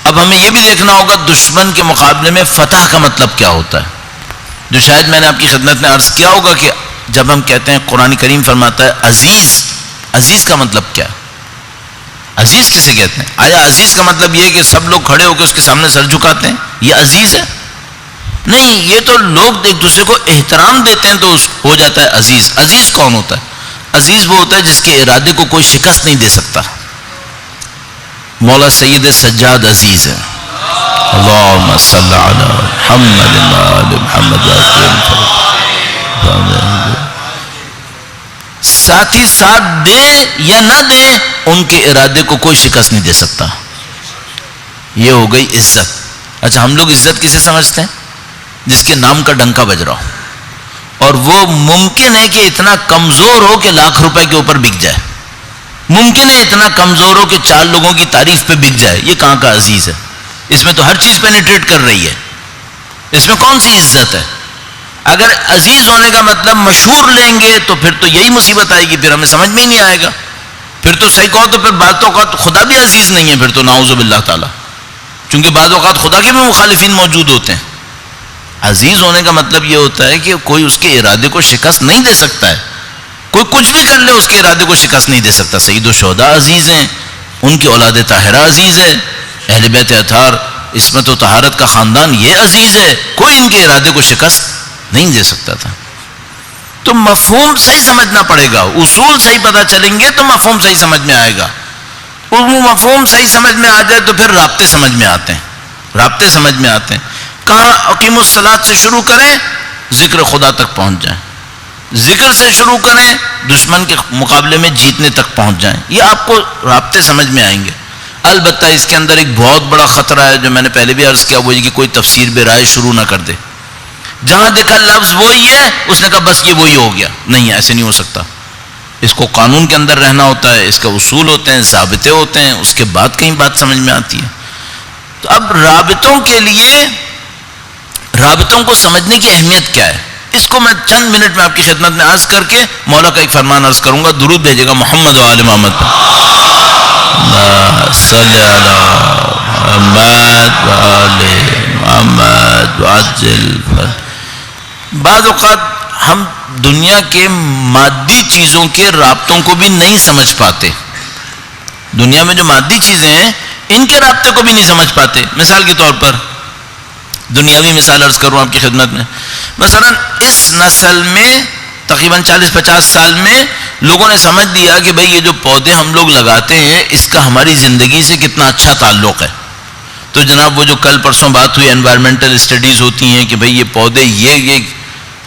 اب ہمیں یہ بھی دیکھنا ہوگا دشمن کے مقابلے میں فتح کا مطلب کیا ہوتا ہے، جو شاید میں نے آپ کی خدمت میں عرض کیا ہوگا کہ جب ہم کہتے ہیں قرآن کریم فرماتا ہے عزیز، عزیز کا مطلب کیا ہے؟ عزیز کسے کہتے ہیں؟ آیا عزیز کا مطلب یہ ہے کہ سب لوگ کھڑے ہو کے اس کے سامنے سر جھکاتے ہیں، یہ عزیز ہے؟ نہیں، یہ تو لوگ ایک دوسرے کو احترام دیتے ہیں تو ہو جاتا ہے عزیز. عزیز کون ہوتا ہے؟ عزیز وہ ہوتا ہے جس کے ارادے کو کوئی شکست نہیں دے سکتا. مولا سید سجاد عزیز ہے. اللہم صلی علی محمد وآل محمد. ساتھی ساتھ دے یا نہ دے ان کے ارادے کو کوئی شکست نہیں دے سکتا. یہ ہو گئی عزت. اچھا، ہم لوگ عزت کسے سمجھتے ہیں؟ جس کے نام کا ڈنکا بج رہا ہو، اور وہ ممکن ہے کہ اتنا کمزور ہو کہ لاکھ روپے کے اوپر بک جائے، ممکن ہے اتنا کمزور ہو کہ 4 لوگوں کی تعریف پہ بک جائے. یہ کہاں کا عزیز ہے؟ اس میں تو ہر چیز پینیٹریٹ کر رہی ہے، اس میں کون سی عزت ہے؟ اگر عزیز ہونے کا مطلب مشہور لیں گے تو پھر تو یہی مصیبت آئے گی، پھر ہمیں سمجھ میں ہی نہیں آئے گا. پھر تو صحیح کہو تو پھر بعض اوقات خدا بھی عزیز نہیں ہے پھر تو، نعوذ باللہ تعالیٰ، چونکہ بعض اوقات خدا کے بھی مخالفین موجود ہوتے ہیں. عزیز ہونے کا مطلب یہ ہوتا ہے کہ کوئی اس کے ارادے کو شکست نہیں دے سکتا ہے، کوئی کچھ بھی کر لے اس کے ارادے کو شکست نہیں دے سکتا. سید الشہداء عزیز ہیں، ان کی اولاد طاہرہ عزیز ہے، اہل بیت اطہار عصمت و طہارت کا خاندان یہ عزیز ہے، کوئی ان کے ارادے کو شکست نہیں دے سکتا تھا. تو مفہوم صحیح سمجھنا پڑے گا، اصول صحیح پتہ چلیں گے تو مفہوم صحیح سمجھ میں آئے گا. وہ مفہوم صحیح سمجھ میں آ جائے تو پھر رابطے سمجھ میں آتے ہیں، رابطے سمجھ میں آتے ہیں. کہاں اقیم الصلاۃ سے شروع کریں، ذکر خدا تک پہنچ جائیں، ذکر سے شروع کریں، دشمن کے مقابلے میں جیتنے تک پہنچ جائیں. یہ آپ کو رابطے سمجھ میں آئیں گے. البتہ اس کے اندر ایک بہت بڑا خطرہ ہے جو میں نے پہلے بھی عرض کیا، وہ یہ کہ کوئی تفسیر بے رائے شروع نہ کر دے. جہاں دیکھا لفظ وہی ہے اس نے کہا بس یہ وہی ہو گیا. نہیں، ایسے نہیں ہو سکتا. اس کو قانون کے اندر رہنا ہوتا ہے، اس کا اصول ہوتے ہیں، ضابطے ہوتے ہیں، اس کے بعد کہیں بات سمجھ میں آتی ہے. تو اب رابطوں کے لیے، رابطوں کو سمجھنے کی اہمیت کیا ہے، اس کو میں چند منٹ میں آپ کی خدمت میں عرض کر کے مولا کا ایک فرمان عرض کروں گا. درود بھیجے گا محمد و آل محمد. صلی علی محمد و آل محمد وعجل. بعض اوقات ہم دنیا کے مادی چیزوں کے رابطوں کو بھی نہیں سمجھ پاتے. دنیا میں جو مادی چیزیں ہیں ان کے رابطے کو بھی نہیں سمجھ پاتے. مثال کے طور پر دنیاوی مثال عرض کروں آپ کی خدمت میں. مثلا اس نسل میں تقریباً 40-50 سال میں لوگوں نے سمجھ لیا کہ بھئی یہ جو پودے ہم لوگ لگاتے ہیں اس کا ہماری زندگی سے کتنا اچھا تعلق ہے. تو جناب وہ جو کل پرسوں بات ہوئی انوائرمنٹل اسٹڈیز ہوتی ہیں کہ بھئی یہ پودے یہ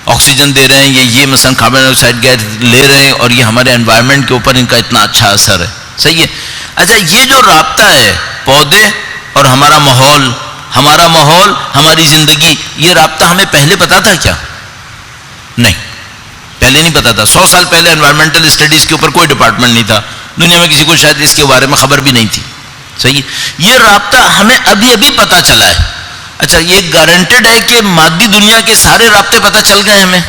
آکسیجن دے رہے ہیں، یہ مثلا کاربن ڈائی آکسائڈ گیس لے رہے ہیں، اور یہ ہمارے انوائرمنٹ کے اوپر ان کا اتنا اچھا اثر ہے. صحیح ہے. اچھا یہ جو رابطہ ہے پودے اور ہمارا ماحول ہماری زندگی، یہ رابطہ ہمیں پہلے پتا تھا کیا؟ نہیں، پہلے نہیں پتا تھا. 100 سال پہلے انوائرمنٹل اسٹڈیز کے اوپر کوئی ڈپارٹمنٹ نہیں تھا دنیا میں، کسی کو شاید اس کے بارے میں خبر بھی نہیں تھی. صحیح. یہ رابطہ ہمیں ابھی ابھی پتا چلا ہے. اچھا یہ گارنٹیڈ ہے کہ مادی دنیا کے سارے رابطے پتا چل گئے ہمیں؟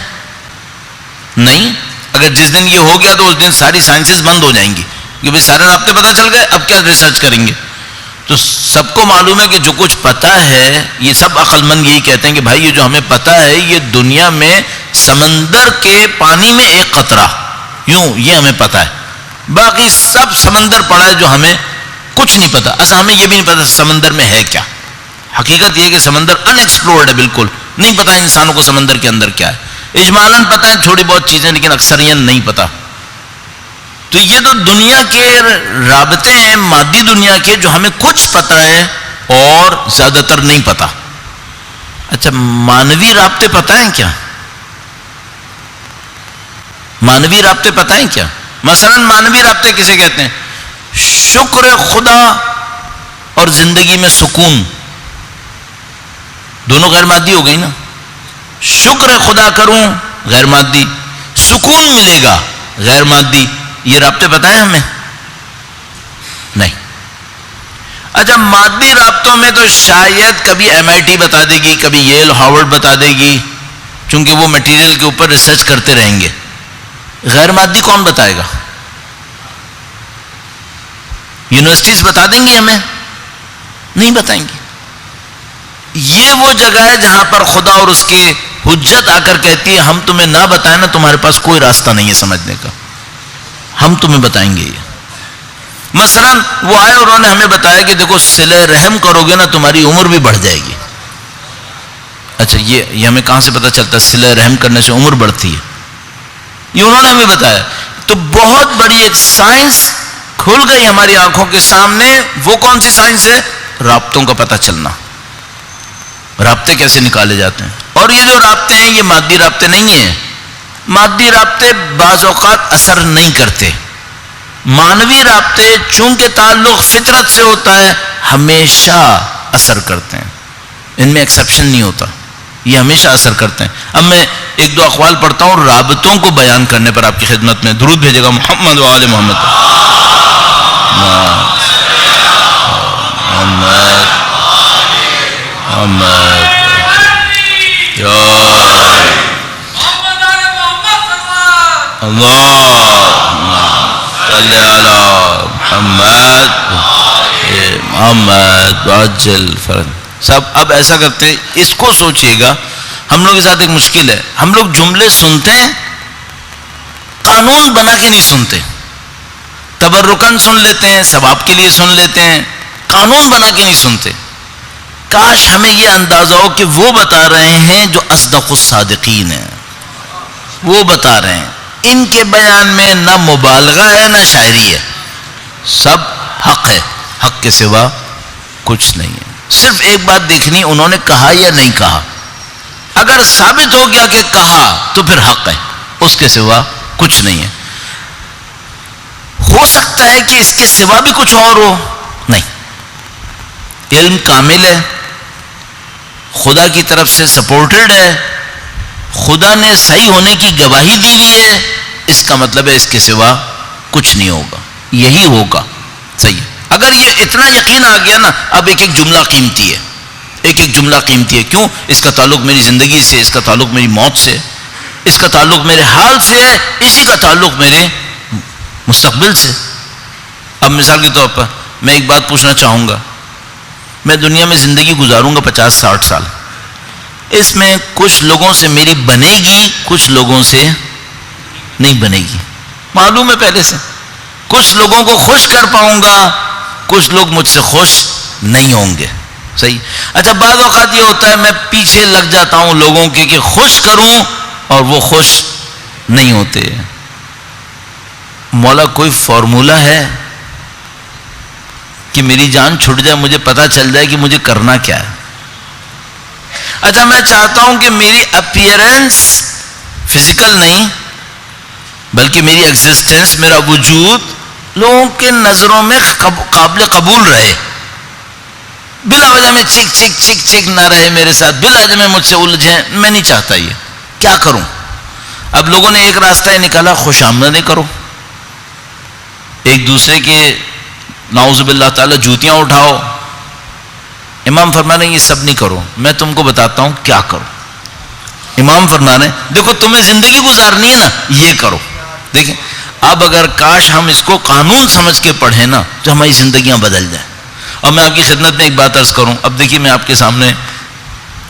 نہیں. اگر جس دن یہ ہو گیا تو اس دن ساری سائنسز بند ہو جائیں گی کہ بھئی سارے رابطے پتا چل گئے، اب کیا ریسرچ کریں گے؟ تو سب کو معلوم ہے کہ جو کچھ پتا ہے، یہ سب عقل مند یہی کہتے ہیں کہ بھائی یہ جو ہمیں پتا ہے یہ دنیا میں سمندر کے پانی میں ایک قطرہ، یوں یہ ہمیں پتا ہے. باقی سب سمندر پڑا ہے جو ہمیں کچھ نہیں پتا. اصل ہمیں یہ بھی نہیں پتا سمندر میں ہے کیا. حقیقت یہ ہے کہ سمندر ان ایکسپلورڈ ہے، بالکل نہیں پتا انسانوں کو سمندر کے اندر کیا ہے. اجمالاً پتہ ہے تھوڑی بہت چیزیں، لیکن اکثریت نہیں پتا. تو یہ تو دنیا کے رابطے ہیں مادی دنیا کے جو ہمیں کچھ پتہ ہے اور زیادہ تر نہیں پتا. اچھا مانوی رابطے پتہ ہیں کیا؟ مانوی رابطے پتہ ہیں کیا؟ مثلا مانوی رابطے کسے کہتے ہیں؟ شکر خدا اور زندگی میں سکون، دونوں غیر مادی ہو گئی نا. شکر خدا کروں غیر مادی، سکون ملے گا غیر مادی. یہ رابطے پتہ ہیں ہمیں؟ نہیں. اچھا مادی رابطوں میں تو شاید کبھی MIT بتا دے گی، کبھی ییل ہارورڈ بتا دے گی، چونکہ وہ میٹیریل کے اوپر ریسرچ کرتے رہیں گے. غیر مادی کون بتائے گا؟ یونیورسٹیز بتا دیں گی ہمیں؟ نہیں بتائیں گی. یہ وہ جگہ ہے جہاں پر خدا اور اس کی حجت آ کر کہتی ہے ہم تمہیں نہ بتائیں نا تمہارے پاس کوئی راستہ نہیں ہے سمجھنے کا، ہم تمہیں بتائیں گے. یہ مثلا وہ آئے اور انہوں نے ہمیں بتایا کہ دیکھو صلہ رحم کرو گے نا تمہاری عمر بھی بڑھ جائے گی. اچھا یہ ہمیں کہاں سے پتا چلتا ہے صلہ رحم کرنے سے عمر بڑھتی ہے؟ یہ انہوں نے ہمیں بتایا. تو بہت بڑی ایک سائنس کھل گئی ہماری آنکھوں کے سامنے. وہ کون سی سائنس ہے؟ رابطوں کا پتہ چلنا. رابطے کیسے نکالے جاتے ہیں. اور یہ جو رابطے ہیں یہ مادی رابطے نہیں ہیں. مادی رابطے بعض اوقات اثر نہیں کرتے. مانوی رابطے چونکہ تعلق فطرت سے ہوتا ہے ہمیشہ اثر کرتے ہیں. ان میں ایکسیپشن نہیں ہوتا، یہ ہمیشہ اثر کرتے ہیں. اب میں ایک دو اقوال پڑھتا ہوں رابطوں کو بیان کرنے پر آپ کی خدمت میں. درود بھیجے گا محمد و آل محمد. سب اب ایسا کرتے ہیں. اس کو سوچئے گا ہم لوگ کے ساتھ ایک مشکل ہے. ہم لوگ جملے سنتے ہیں قانون بنا کے نہیں سنتے. تبرکن سن لیتے ہیں، ثواب کے لیے سن لیتے ہیں، قانون بنا کے نہیں سنتے. کاش ہمیں یہ اندازہ ہو کہ وہ بتا رہے ہیں جو اصدق الصادقین ہیں. وہ بتا رہے ہیں ان کے بیان میں نہ مبالغہ ہے نہ شاعری ہے، سب حق ہے، حق کے سوا کچھ نہیں ہے. صرف ایک بات دیکھنی انہوں نے کہا یا نہیں کہا. اگر ثابت ہو گیا کہ کہا تو پھر حق ہے، اس کے سوا کچھ نہیں ہے. ہو سکتا ہے کہ اس کے سوا بھی کچھ اور ہو، نہیں. علم کامل ہے، خدا کی طرف سے سپورٹڈ ہے، خدا نے صحیح ہونے کی گواہی دی ہوئی ہے. اس کا مطلب ہے اس کے سوا کچھ نہیں ہوگا، یہی ہوگا. صحیح ہے. اگر یہ اتنا یقین آ گیا نا، اب ایک ایک جملہ قیمتی ہے، ایک ایک جملہ قیمتی ہے. کیوں؟ اس کا تعلق میری زندگی سے، اس کا تعلق میری موت سے، اس کا تعلق میرے حال سے ہے، اسی کا تعلق میرے مستقبل سے. اب مثال کے طور پر میں ایک بات پوچھنا چاہوں گا. میں دنیا میں زندگی گزاروں گا 50-60 سال. اس میں کچھ لوگوں سے میری بنے گی، کچھ لوگوں سے نہیں بنے گی. معلوم ہے پہلے سے. کچھ لوگوں کو خوش کر پاؤں گا، کچھ لوگ مجھ سے خوش نہیں ہوں گے. صحیح. اچھا بعض اوقات یہ ہوتا ہے میں پیچھے لگ جاتا ہوں لوگوں کے کہ خوش کروں اور وہ خوش نہیں ہوتے. مولا کوئی فارمولہ ہے کہ میری جان چھٹ جائے، مجھے پتا چل جائے کہ مجھے کرنا کیا ہے؟ اچھا میں چاہتا ہوں کہ میری اپیئرنس فزیکل نہیں بلکہ میری ایگزسٹنس، میرا وجود لوگوں کے نظروں میں قابل قبول رہے، بلا وجہ میں چک چک چک چک نہ رہے میرے ساتھ، بلا وجہ میں مجھ سے الجھیں. میں نہیں چاہتا یہ. کیا کروں؟ اب لوگوں نے ایک راستہ نکالا، خوش آمدید کرو، ایک دوسرے کے نعوذ باللہ تعالی جوتیاں اٹھاؤ. امام فرما رہے ہیں یہ سب نہیں کرو، میں تم کو بتاتا ہوں کیا کرو. امام فرما رہے ہیں دیکھو تمہیں زندگی گزارنی ہے نا، یہ کرو. دیکھیں اب اگر کاش ہم اس کو قانون سمجھ کے پڑھیں نا تو ہماری زندگیاں بدل جائیں. اور میں آپ کی خدمت میں ایک بات عرض کروں. اب دیکھیے میں آپ کے سامنے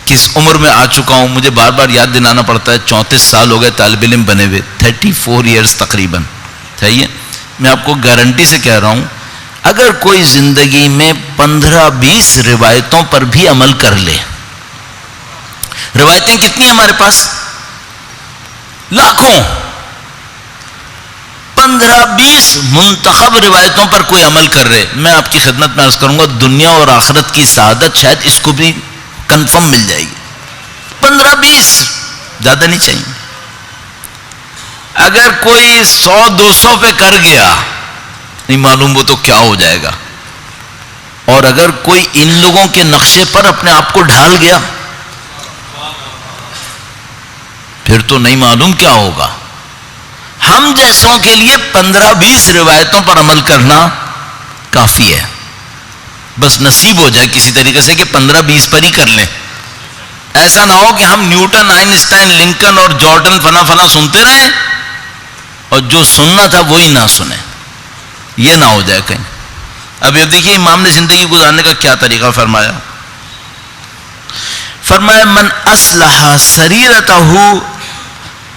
کس عمر میں آ چکا ہوں، مجھے بار بار یاد دلانا پڑتا ہے. 34 سال ہو گئے طالب علم بنے ہوئے، 34 ایئرس تقریباً. صحیح ہے. میں آپ کو گارنٹی سے کہہ رہا ہوں اگر کوئی زندگی میں 15-20 روایتوں پر بھی عمل کر لے، روایتیں کتنی ہیں ہمارے پاس؟ لاکھوں. 15-20 منتخب روایتوں پر کوئی عمل کر رہے، میں آپ کی خدمت میں عرض کروں گا دنیا اور آخرت کی سعادت شاید اس کو بھی کنفرم مل جائے گی. 15-20 زیادہ نہیں چاہیے. اگر کوئی 100-200 پہ کر گیا نہیں معلوم وہ تو کیا ہو جائے گا. اور اگر کوئی ان لوگوں کے نقشے پر اپنے آپ کو ڈھال گیا پھر تو نہیں معلوم کیا ہوگا. ہم جیسوں کے لیے 15-20 روایتوں پر عمل کرنا کافی ہے. بس نصیب ہو جائے کسی طریقے سے کہ 15-20 پر ہی کر لیں. ایسا نہ ہو کہ ہم نیوٹن، آئنسٹائن، لنکن اور جارڈن فنا فنا سنتے رہیں اور جو سننا تھا وہی نہ سنیں. یہ نہ ہو جائے کہیں. اب یہ دیکھیے امام نے زندگی گزارنے کا کیا طریقہ فرمایا. فرمایا من اصلح سریرتہ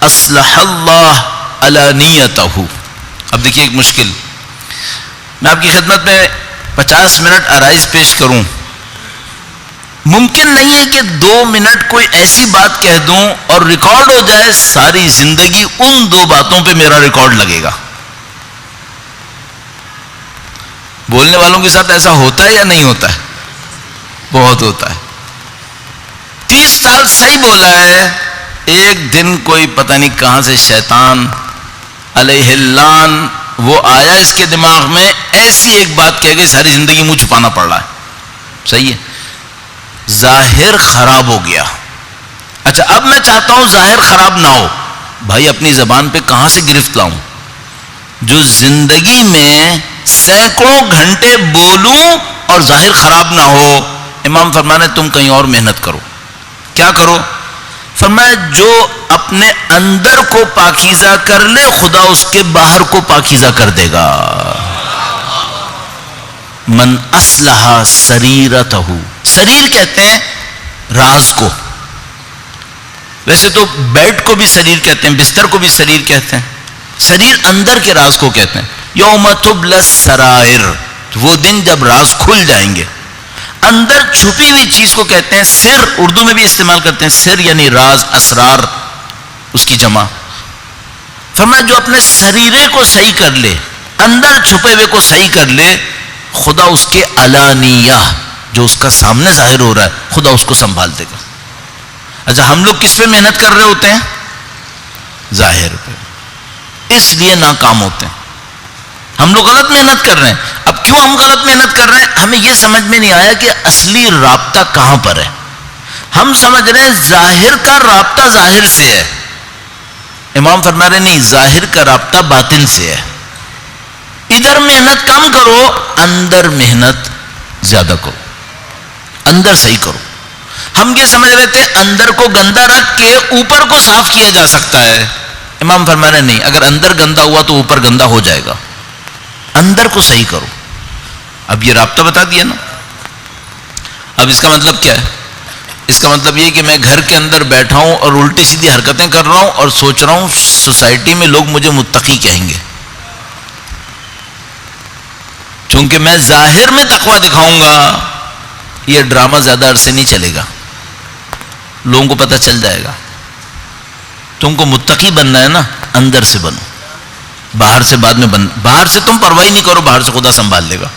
اصلح اللہ علانیتہ. اب دیکھیے ایک مشکل، میں آپ کی خدمت میں 50 منٹ عرائض پیش کروں. ممکن نہیں ہے کہ 2 منٹ کوئی ایسی بات کہہ دوں اور ریکارڈ ہو جائے، ساری زندگی ان 2 باتوں پہ میرا ریکارڈ لگے گا. بولنے والوں کے ساتھ ایسا ہوتا ہے یا نہیں ہوتا ہے؟ بہت ہوتا ہے. 30 سال صحیح بولا ہے، ایک دن کوئی پتہ نہیں کہاں سے شیطان علیہ اللعن وہ آیا اس کے دماغ میں، ایسی ایک بات کہہ گئی ساری زندگی منہ چھپانا پڑ رہا ہے. صحیح ہے. ظاہر خراب ہو گیا. اچھا اب میں چاہتا ہوں ظاہر خراب نہ ہو. بھائی اپنی زبان پہ کہاں سے گرفت لاؤں جو زندگی میں سینکڑوں گھنٹے بولوں اور ظاہر خراب نہ ہو؟ امام فرمانے تم کہیں اور محنت کرو. کیا کرو؟ فرمایا جو اپنے اندر کو پاکیزہ کر لے خدا اس کے باہر کو پاکیزہ کر دے گا. من اصلح سریرتہ، سریر کہتے ہیں راز کو. ویسے تو بیڈ کو بھی سریر کہتے ہیں، بستر کو بھی سریر کہتے ہیں. سریر اندر کے راز کو کہتے ہیں. یوم تبلی السرائر، وہ دن جب راز کھل جائیں گے. اندر چھپی ہوئی چیز کو کہتے ہیں سر، اردو میں بھی استعمال کرتے ہیں سر یعنی راز، اسرار اس کی جمع. فرمایا جو اپنے سریرے کو صحیح کر لے، اندر چھپے ہوئے کو صحیح کر لے، خدا اس کے علانیہ جو اس کا سامنے ظاہر ہو رہا ہے خدا اس کو سنبھال دے گا. اچھا ہم لوگ کس پہ محنت کر رہے ہوتے ہیں؟ ظاہر پہ. اس لیے ناکام ہوتے ہیں. ہم لوگ غلط محنت کر رہے ہیں. اب کیوں ہم غلط محنت کر رہے ہیں؟ ہمیں یہ سمجھ میں نہیں آیا کہ اصلی رابطہ کہاں پر ہے. ہم سمجھ رہے ہیں ظاہر کا رابطہ ظاہر سے ہے. امام فرما رہے نہیں، ظاہر کا رابطہ باطن سے ہے. ادھر محنت کم کرو، اندر محنت زیادہ کرو، اندر صحیح کرو. ہم یہ سمجھ رہے تھے اندر کو گندا رکھ کے اوپر کو صاف کیا جا سکتا ہے. امام فرما رہے نہیں، اگر اندر گندا ہوا تو اوپر گندا ہو جائے گا. اندر کو صحیح کرو. اب یہ رابطہ بتا دیا نا. اب اس کا مطلب کیا ہے؟ اس کا مطلب یہ کہ میں گھر کے اندر بیٹھا ہوں اور الٹی سیدھی حرکتیں کر رہا ہوں اور سوچ رہا ہوں سوسائٹی میں لوگ مجھے متقی کہیں گے. چونکہ میں ظاہر میں تقویٰ دکھاؤں گا، یہ ڈرامہ زیادہ عرصے نہیں چلے گا، لوگوں کو پتہ چل جائے گا۔ تم کو متقی بننا ہے نا، اندر سے بنو، باہر سے بعد میں بن۔ باہر سے تم پرواہ نہیں کرو، باہر سے خدا سنبھال لے گا،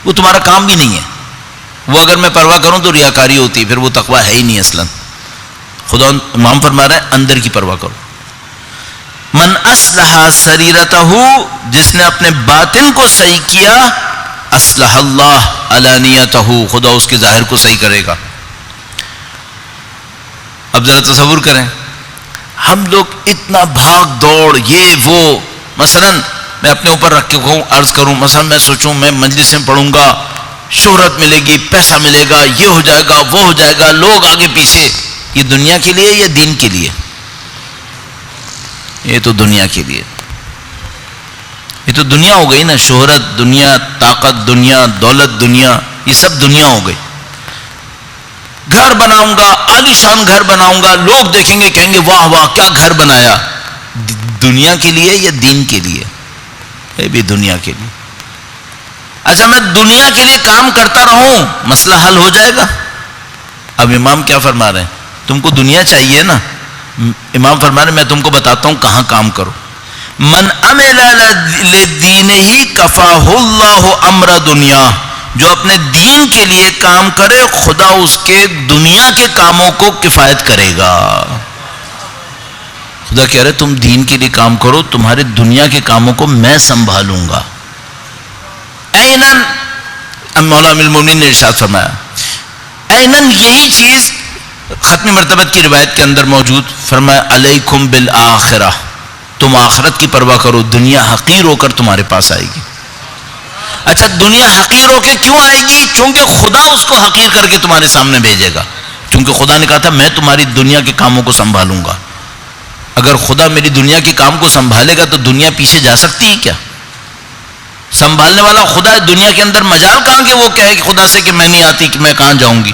وہ تمہارا کام بھی نہیں ہے۔ وہ اگر میں پرواہ کروں تو ریاکاری ہوتی ہے، پھر وہ تقویٰ ہے ہی نہیں اصلاً۔ خدا امام فرما رہا ہے اندر کی پرواہ کرو۔ من اصلح سریرتہ، جس نے اپنے باطن کو صحیح کیا، اصلح اللہ علانیتہ، خدا اس کے ظاہر کو صحیح کرے گا۔ اب ذرا تصور کریں، ہم لوگ اتنا بھاگ دوڑ، یہ وہ، مثلا میں اپنے اوپر رکھ کے عرض کروں، مثلا میں سوچوں میں مجلس میں پڑھوں گا، شہرت ملے گی، پیسہ ملے گا، یہ ہو جائے گا، وہ ہو جائے گا، لوگ آگے پیچھے۔ یہ دنیا کے لیے یا دین کے لیے؟ یہ تو دنیا کے لیے۔ یہ تو دنیا ہو گئی نا، شہرت دنیا، طاقت دنیا، دولت دنیا، یہ سب دنیا ہو گئی۔ گھر بناؤں گا، عالیشان گھر بناؤں گا، لوگ دیکھیں گے کہیں گے واہ واہ کیا گھر بنایا۔ دنیا کے لیے یا دین کے لیے؟ یہ بھی دنیا کے لیے۔ اچھا میں دنیا کے لیے کام کرتا رہوں، مسئلہ حل ہو جائے گا؟ اب امام کیا فرما رہے ہیں؟ تم کو دنیا چاہیے نا، امام فرما رہے ہیں میں تم کو بتاتا ہوں کہاں کام کرو۔ من عمل لدینہ کفاہ اللہ امر دنیا، جو اپنے دین کے لیے کام کرے خدا اس کے دنیا کے کاموں کو کفایت کرے گا۔ خدا کہہ رہے تم دین کے لیے کام کرو، تمہارے دنیا کے کاموں کو میں سنبھالوں گا۔ اینن، مولا امیر المومنین نے ارشاد فرمایا، اینن یہی چیز ختم مرتبت کی روایت کے اندر موجود، فرمایا علیکم بالآخرہ، تم آخرت کی پرواہ کرو، دنیا حقیر ہو کر تمہارے پاس آئے گی۔ اچھا دنیا حقیر ہو کے کیوں آئے گی؟ چونکہ خدا اس کو حقیر کر کے تمہارے سامنے بھیجے گا، چونکہ خدا نے کہا تھا میں تمہاری دنیا کے کاموں کو سنبھالوں گا۔ اگر خدا میری دنیا کے کام کو سنبھالے گا تو دنیا پیچھے جا سکتی ہے کیا؟ سنبھالنے والا خدا ہے، دنیا کے اندر مجال کہاں کہ وہ کہے خدا سے کہ میں نہیں آتی، کہ میں کہاں جاؤں گی؟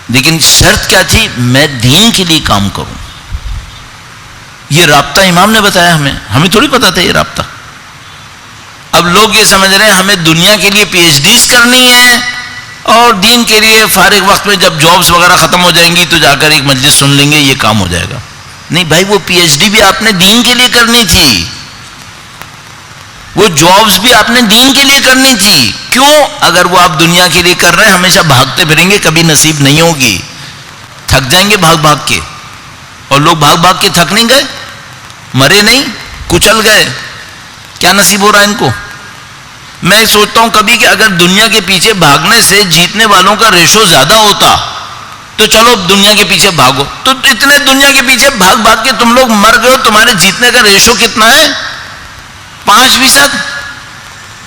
لیکن شرط کیا تھی؟ میں دین کے لیے کام کروں۔ یہ رابطہ امام نے بتایا ہمیں تھوڑی پتا تھا یہ رابطہ۔ اب لوگ یہ سمجھ رہے ہیں ہمیں دنیا کے لیے پی ایچ ڈیز کرنی ہے اور دین کے لیے فارغ وقت میں جب جابز وغیرہ ختم ہو جائیں گی تو جا کر ایک مجلس سن لیں گے، یہ کام ہو جائے گا۔ نہیں بھائی، وہ پی ایچ ڈی بھی آپ نے دین کے لیے کرنی تھی، وہ جابز بھی آپ نے دین کے لیے کرنی تھی۔ کیوں؟ اگر وہ آپ دنیا کے لیے کر رہے ہیں ہمیشہ بھاگتے پھریں گے، کبھی نصیب نہیں ہوگی، تھک جائیں گے بھاگ بھاگ کے۔ اور لوگ بھاگ بھاگ کے تھک نہیں گئے، مرے نہیں، کچل گئے، کیا نصیب ہو رہا ہے ان کو؟ میں سوچتا ہوں کبھی کہ اگر دنیا کے پیچھے بھاگنے سے جیتنے والوں کا ریشو زیادہ ہوتا تو چلو دنیا کے پیچھے بھاگو، تو اتنے دنیا کے پیچھے بھاگ بھاگ کے تم لوگ مر گئے ہو، تمہارے جیتنے کا ریشو کتنا ہے؟ 5%،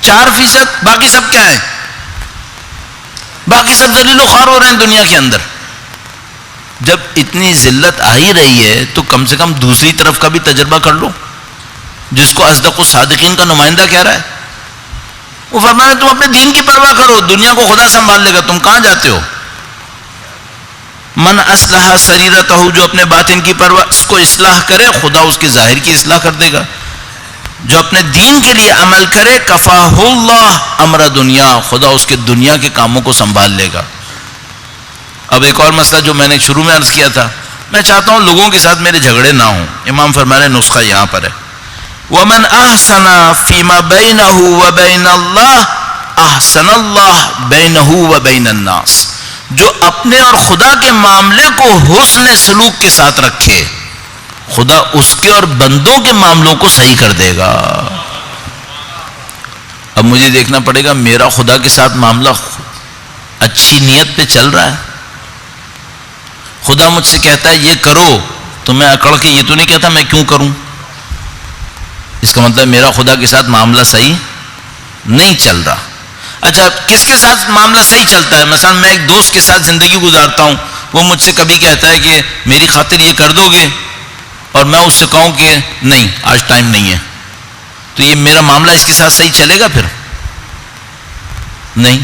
4%، باقی سب کیا ہے؟ باقی سب ذلیل و خوار ہو رہے ہیں دنیا کے اندر۔ جب اتنی ذلت آ ہی رہی ہے تو کم سے کم دوسری طرف کا بھی تجربہ کر لو، جس کو اصدق الصادقین کا نمائندہ کہہ رہا ہے۔ وہ فرمایا تم اپنے دین کی پرواہ کرو، دنیا کو خدا سنبھال لے گا، تم کہاں جاتے ہو؟ من اصلح سریرتہ، جو اپنے باطن کی پرواہ اس کو اصلاح کرے خدا اس کے ظاہر کی اصلاح کر دے گا۔ جو اپنے دین کے لیے عمل کرے کفاہ اللہ امر دنیا، خدا اس کے دنیا کے کاموں کو سنبھال لے گا۔ اب ایک اور مسئلہ جو میں نے شروع میں عرض کیا تھا، میں چاہتا ہوں لوگوں کے ساتھ میرے جھگڑے نہ ہوں۔ امام فرما رہے نسخہ یہاں پر ہے، وَمَنْ أَحْسَنَ فِي مَا بَيْنَهُ وَبَيْنَ اللَّهِ أَحْسَنَ اللَّهُ بَيْنَهُ وَبَيْنَ النَّاسِ، جو اپنے اور خدا کے معاملے کو حسن سلوک کے ساتھ رکھے خدا اس کے اور بندوں کے معاملوں کو صحیح کر دے گا۔ اب مجھے دیکھنا پڑے گا میرا خدا کے ساتھ معاملہ اچھی نیت پہ چل رہا ہے۔ خدا مجھ سے کہتا ہے یہ کرو تو میں اکڑ کے یہ تو نہیں کہتا میں کیوں کروں، اس کا مطلب میرا خدا کے ساتھ معاملہ صحیح نہیں چل رہا۔ اچھا کس کے ساتھ معاملہ صحیح چلتا ہے؟ مثلا میں ایک دوست کے ساتھ زندگی گزارتا ہوں، وہ مجھ سے کبھی کہتا ہے کہ میری خاطر یہ کر دو گے، اور میں اس سے کہوں کہ نہیں آج ٹائم نہیں ہے، تو یہ میرا معاملہ اس کے ساتھ صحیح چلے گا؟ پھر نہیں۔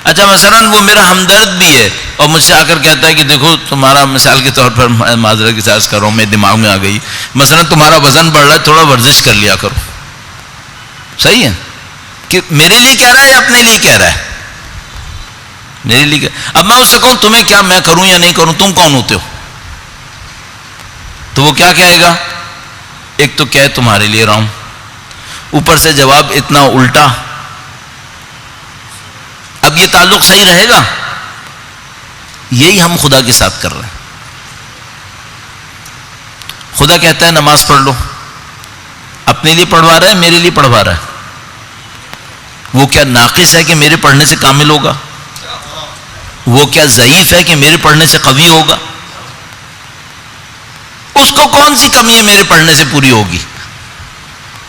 اچھا مثلا وہ میرا ہمدرد بھی ہے اور مجھ سے آ کر کہتا ہے کہ دیکھو تمہارا، مثال کے طور پر معذرت کے ساتھ کر رہا ہوں، میرے دماغ میں آ گئی، مثلا تمہارا وزن بڑھ رہا ہے، تھوڑا ورزش کر لیا کرو، صحیح ہے؟ کہ میرے لیے کہہ رہا ہے یا اپنے لیے کہہ رہا ہے؟ میرے لیے اب میں اس سے کہوں تمہیں کیا میں کروں یا نہیں کروں، تم کون ہوتے ہو؟ تو وہ کیا کہے گا؟ ایک تو کہے تمہارے لیے رہا ہوں، اوپر سے جواب اتنا الٹا. اب یہ تعلق صحیح رہے گا؟ یہی ہم خدا کے ساتھ کر رہے ہیں. خدا کہتا ہے نماز پڑھ لو، اپنے لیے پڑھوا رہا ہے میرے لیے پڑھوا رہا ہے. وہ کیا ناقص ہے کہ میرے پڑھنے سے کامل ہوگا؟ وہ کیا ضعیف ہے کہ میرے پڑھنے سے قوی ہوگا؟ اس کو کون سی کمی ہے میرے پڑھنے سے پوری ہوگی؟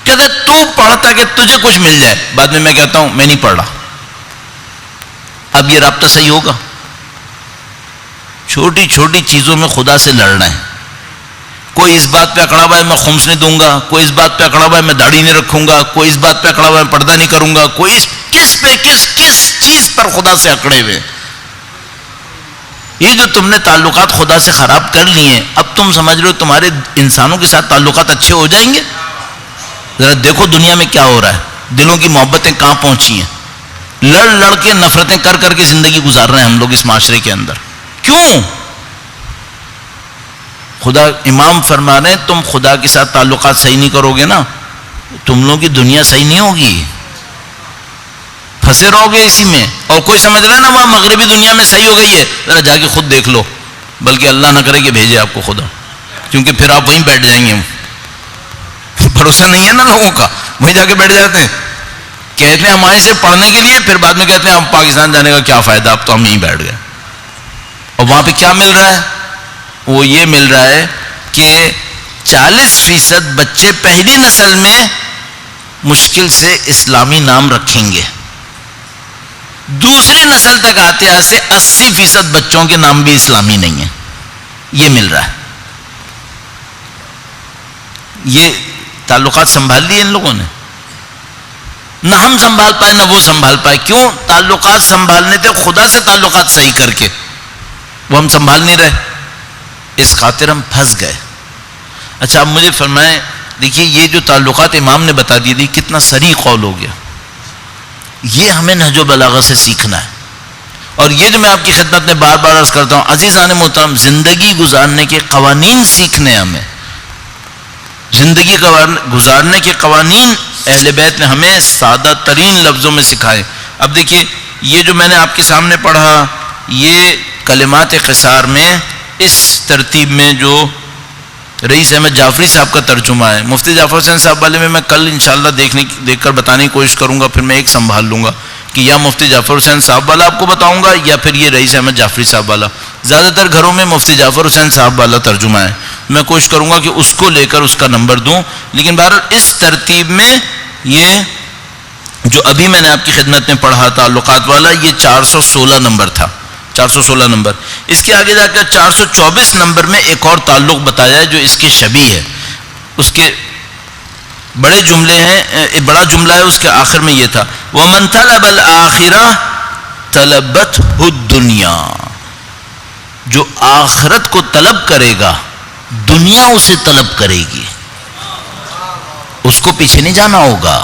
کہتے تو پڑھتا کہ تجھے کچھ مل جائے، بعد میں کہتا ہوں میں نہیں پڑھ رہا. اب یہ رابطہ صحیح ہوگا؟ چھوٹی چھوٹی چیزوں میں خدا سے لڑنا ہے. کوئی اس بات پہ اکڑا ہوا ہے میں خمس نہیں دوں گا، کوئی اس بات پہ اکڑا ہوا ہے میں داڑھی نہیں رکھوں گا، کوئی اس بات پہ اکڑا ہوا ہے میں پردہ نہیں کروں گا، کوئی کس چیز پر خدا سے اکڑے ہوئے. یہ جو تم نے تعلقات خدا سے خراب کر لیے، اب تم سمجھ رہے ہو تمہارے انسانوں کے ساتھ تعلقات اچھے ہو جائیں گے؟ ذرا دیکھو دنیا میں کیا ہو رہا ہے، دلوں کی محبتیں کہاں پہنچی ہیں. لڑ کے نفرتیں کر کے زندگی گزار رہے ہیں ہم لوگ اس معاشرے کے اندر. کیوں؟ خدا امام فرما رہے ہیں تم خدا کے ساتھ تعلقات صحیح نہیں کرو گے نا، تم لوگوں کی دنیا صحیح نہیں ہوگی، پھنسے رہو گے اسی میں. اور کوئی سمجھ رہا ہے نا وہاں مغربی دنیا میں صحیح ہو گئی ہے، ذرا جا کے خود دیکھ لو. بلکہ اللہ نہ کرے کہ بھیجے آپ کو خدا، کیونکہ پھر آپ وہیں بیٹھ جائیں گے. بھروسہ نہیں ہے نا لوگوں کا، وہیں جا کے بیٹھ جاتے ہیں. کہتے ہیں ہم آئے سے پڑھنے کے لیے، پھر بعد میں کہتے ہیں ہم پاکستان جانے کا کیا فائدہ، اب تو ہم یہیں بیٹھ گئے. اور وہاں پہ کیا مل رہا ہے؟ وہ یہ مل رہا ہے کہ 40% بچے پہلی نسل میں مشکل سے اسلامی نام رکھیں گے، دوسری نسل تک آتے آتے 80% بچوں کے نام بھی اسلامی نہیں ہیں. یہ مل رہا ہے. یہ تعلقات سنبھال لیے ان لوگوں نے، نہ ہم سنبھال پائے نہ وہ سنبھال پائے. کیوں؟ تعلقات سنبھالنے تھے خدا سے تعلقات صحیح کر کے، وہ ہم سنبھال نہیں رہے، اس خاطر ہم پھنس گئے. اچھا اب مجھے فرمائیں، دیکھیے یہ جو تعلقات امام نے بتا دی کتنا صریح قول ہو گیا. یہ ہمیں نہج و بلاغہ سے سیکھنا ہے. اور یہ جو میں آپ کی خدمت میں بار بار عرض کرتا ہوں، عزیزان محترم، زندگی گزارنے کے قوانین سیکھنے ہمیں، زندگی گزارنے کے قوانین اہل بیت نے ہمیں سادہ ترین لفظوں میں سکھائے. اب دیکھیے یہ جو میں نے آپ کے سامنے پڑھا، یہ کلمات قصار میں اس ترتیب میں جو رئیس احمد جعفری صاحب کا ترجمہ ہے، مفتی جعفر حسین صاحب والے میں کل انشاءاللہ دیکھ کر بتانے کی کوشش کروں گا. پھر میں ایک سنبھال لوں گا کہ یا مفتی جعفر حسین صاحب والا آپ کو بتاؤں گا یا پھر یہ رئیس احمد جعفری صاحب والا. زیادہ تر گھروں میں مفتی جعفر حسین صاحب والا ترجمہ ہے، میں کوشش کروں گا کہ اس کو لے کر اس کا نمبر دوں. لیکن بہرحال اس ترتیب میں یہ جو ابھی میں نے آپ کی خدمت میں پڑھا تعلقات والا، یہ 416 نمبر تھا، 416 نمبر. اس کے آگے جا کر 424 نمبر میں ایک اور تعلق بتایا ہے جو اس کے شبیہ ہے. اس کے بڑے جملے ہیں، بڑا جملہ ہے، اس کے آخر میں یہ تھا وَمَنْ طَلَبَ الْآخِرَةَ طَلَبَتْهُ الدُّنْيَا. جو آخرت کو طلب کرے گا دنیا اسے طلب کرے گی، اس کو پیچھے نہیں جانا ہوگا،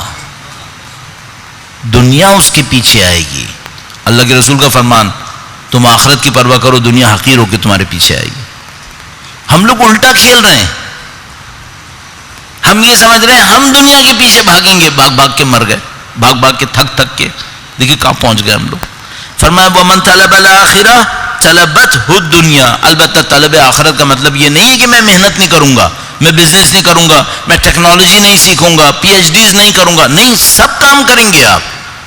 دنیا اس کے پیچھے آئے گی. اللہ کے رسول کا فرمان، تم آخرت کی پرواہ کرو، دنیا حقیر ہو کے تمہارے پیچھے آئے گی. ہم لوگ الٹا کھیل رہے ہیں. ہم یہ سمجھ رہے ہیں ہم دنیا کے پیچھے بھاگیں گے، بھاگ کے مر گئے، بھاگ کے تھک کے دیکھیے کہاں پہنچ گئے ہم لوگ. فرمایا وَمَنْ طَلَبَ الْآخِرَةَ طَلَبَتْهُ الدُّنْيَا. البتہ طلب آخرت کا مطلب یہ نہیں ہے کہ میں محنت نہیں کروں گا، میں بزنس نہیں کروں گا، میں ٹیکنالوجی نہیں سیکھوں گا، پی ایچ ڈیز نہیں کروں گا. نہیں، سب کام کریں گے آپ،